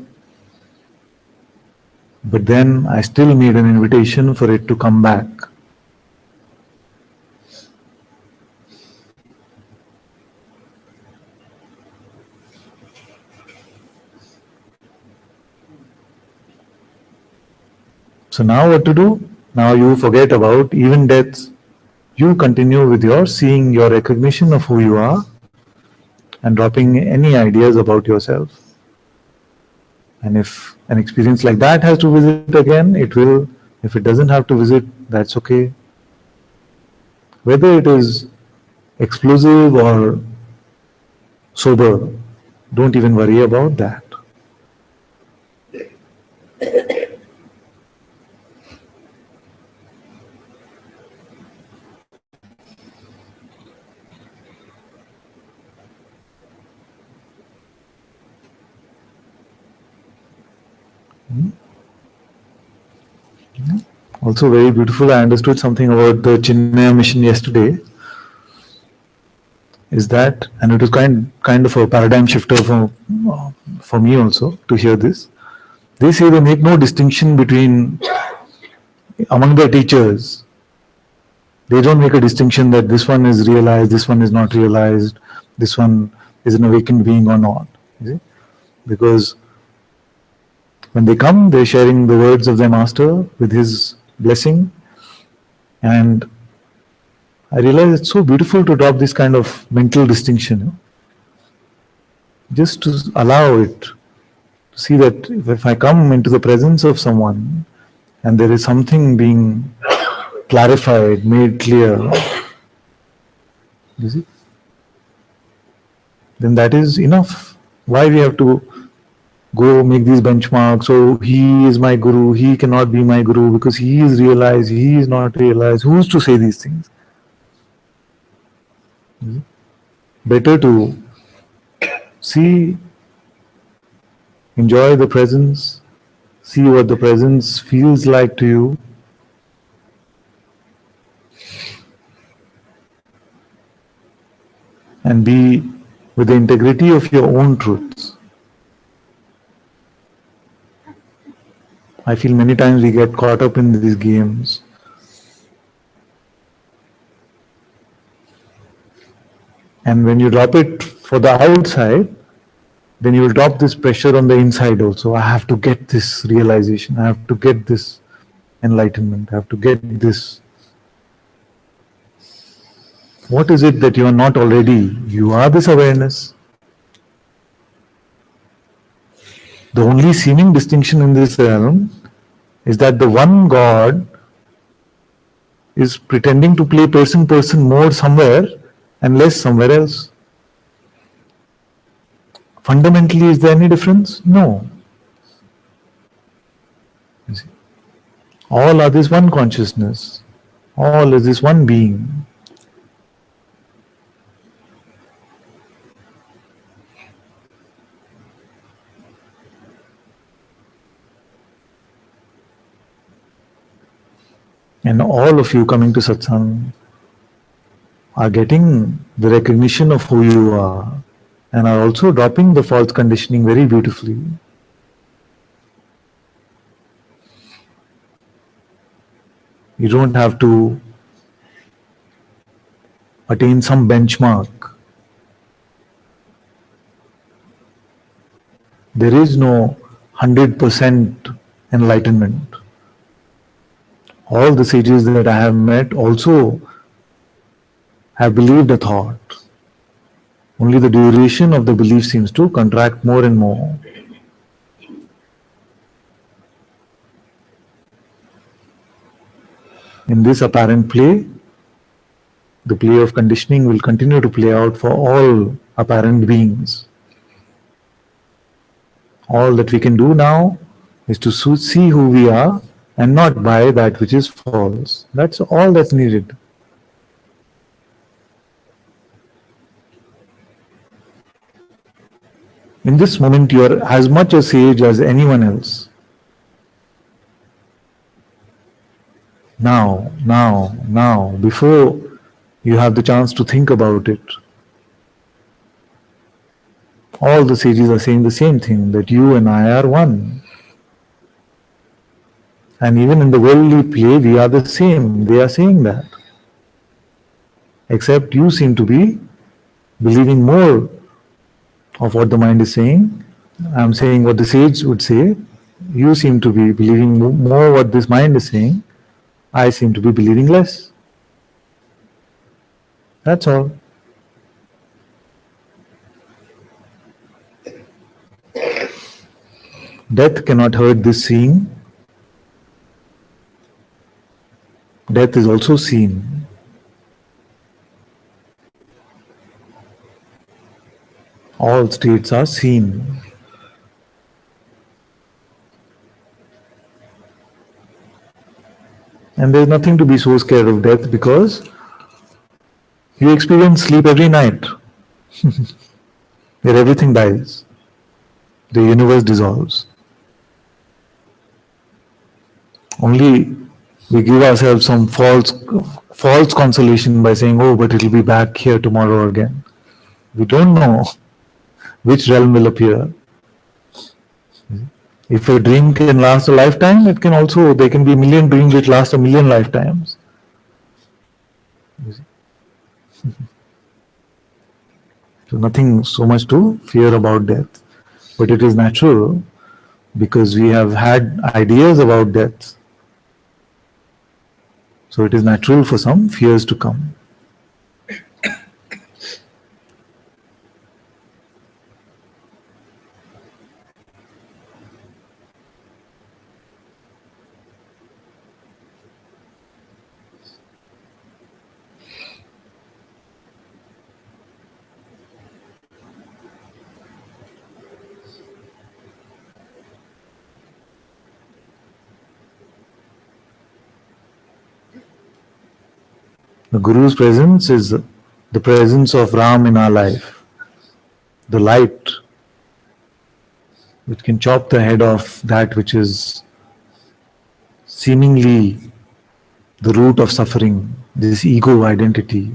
but then I still made an invitation for it to come back. So now what to do? Now you forget about even death. You continue with your seeing, your recognition of who you are, and dropping any ideas about yourself. And if an experience like that has to visit again, it will. If it doesn't have to visit, that's okay. Whether it is explosive or sober, don't even worry about that. Also very beautiful. I understood something about the Chinmaya mission yesterday. Is that, and it was kind of a paradigm shifter for me also to hear this. They say they make no distinction between among their teachers. They don't make a distinction that this one is realized, this one is not realized, this one is an awakened being or not. You see? Because when they come, they're sharing the words of their master with his blessing. And I realize it's so beautiful to drop this kind of mental distinction. You know? Just to allow it, to see that if I come into the presence of someone and there is something being clarified, made clear, you see, then that is enough. Why we have to go make these benchmarks? So he is my guru, he cannot be my guru because he is realized, he is not realized. Who's to say these things? Better to see, enjoy the presence, see what the presence feels like to you. And be with the integrity of your own truths. I feel many times we get caught up in these games. And when you drop it for the outside, then you will drop this pressure on the inside also. I have to get this realization, I have to get this enlightenment, I have to get this. What is it that you are not already? You are this awareness. The only seeming distinction in this realm is that the one God is pretending to play person more somewhere and less somewhere else. Fundamentally, is there any difference? No. You see? All are this one consciousness. All is this one being. And all of you coming to Satsang are getting the recognition of who you are and are also dropping the false conditioning very beautifully. You don't have to attain some benchmark. There is no 100% enlightenment. All the sages that I have met also have believed a thought. Only the duration of the belief seems to contract more and more. In this apparent play, the play of conditioning will continue to play out for all apparent beings. All that we can do now is to see who we are and not buy that which is false. That's all that's needed. In this moment, you are as much a sage as anyone else. Now, before you have the chance to think about it. All the sages are saying the same thing, that you and I are one. And even in the worldly play, we are the same. They are saying that. Except you seem to be believing more of what the mind is saying. I'm saying what the sage would say. You seem to be believing more what this mind is saying. I seem to be believing less. That's all. Death cannot hurt this seeing. Death is also seen. All states are seen. And there's nothing to be so scared of death because you experience sleep every night, where everything dies. The universe dissolves. Only we give ourselves some false consolation by saying, oh, but it'll be back here tomorrow again. We don't know which realm will appear. If a dream can last a lifetime, there can be a million dreams which last a million lifetimes. So nothing so much to fear about death. But it is natural because we have had ideas about death. So it is natural for some fears to come. The Guru's presence is the presence of Ram in our life. The light which can chop the head off that which is seemingly the root of suffering, this ego identity.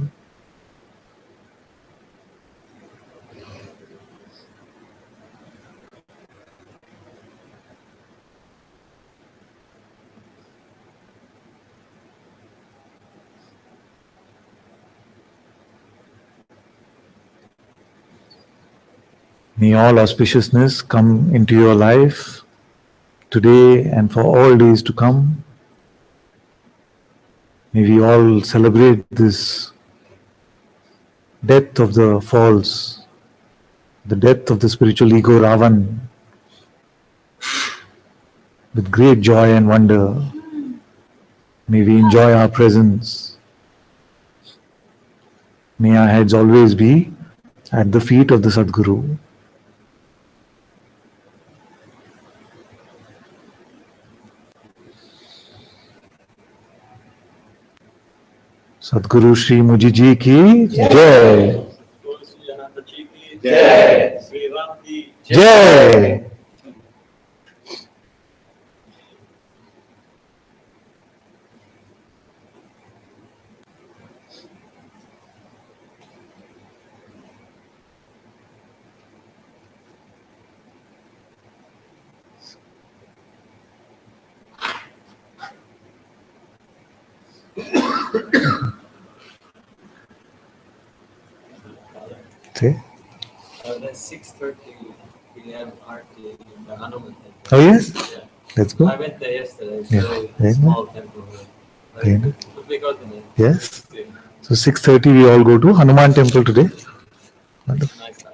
May all auspiciousness come into your life today and for all days to come. May we all celebrate this death of the false, the death of the spiritual ego Ravan, with great joy and wonder. May we enjoy our presence. May our heads always be at the feet of the Sadguru. Sadguru Shri Muji Ji ki Jai. Jai. See? That's 6:30. We have RT in the Hanuman temple. Oh yes? Yeah. Let's go. I went there yesterday. It's Yeah. very small temple. Very good. Would we go to the Yes. So 6:30 we all go to Hanuman temple today. Wonderful. nice time.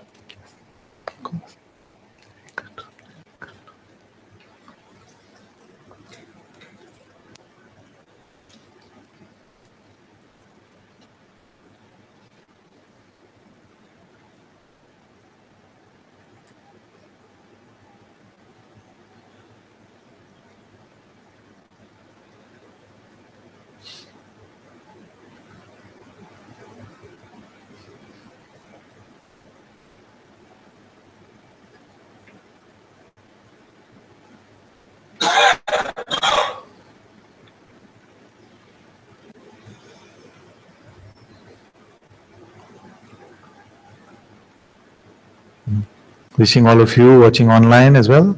Wishing all of you watching online as well.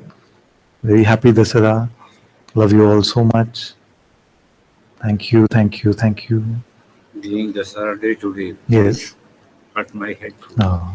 Very happy Dasara. Love you all so much. Thank you, thank you, thank you. Being the Saturday today. Yes. Hurt my head. Oh.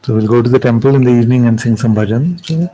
So we'll go to the temple in the evening and sing some bhajans.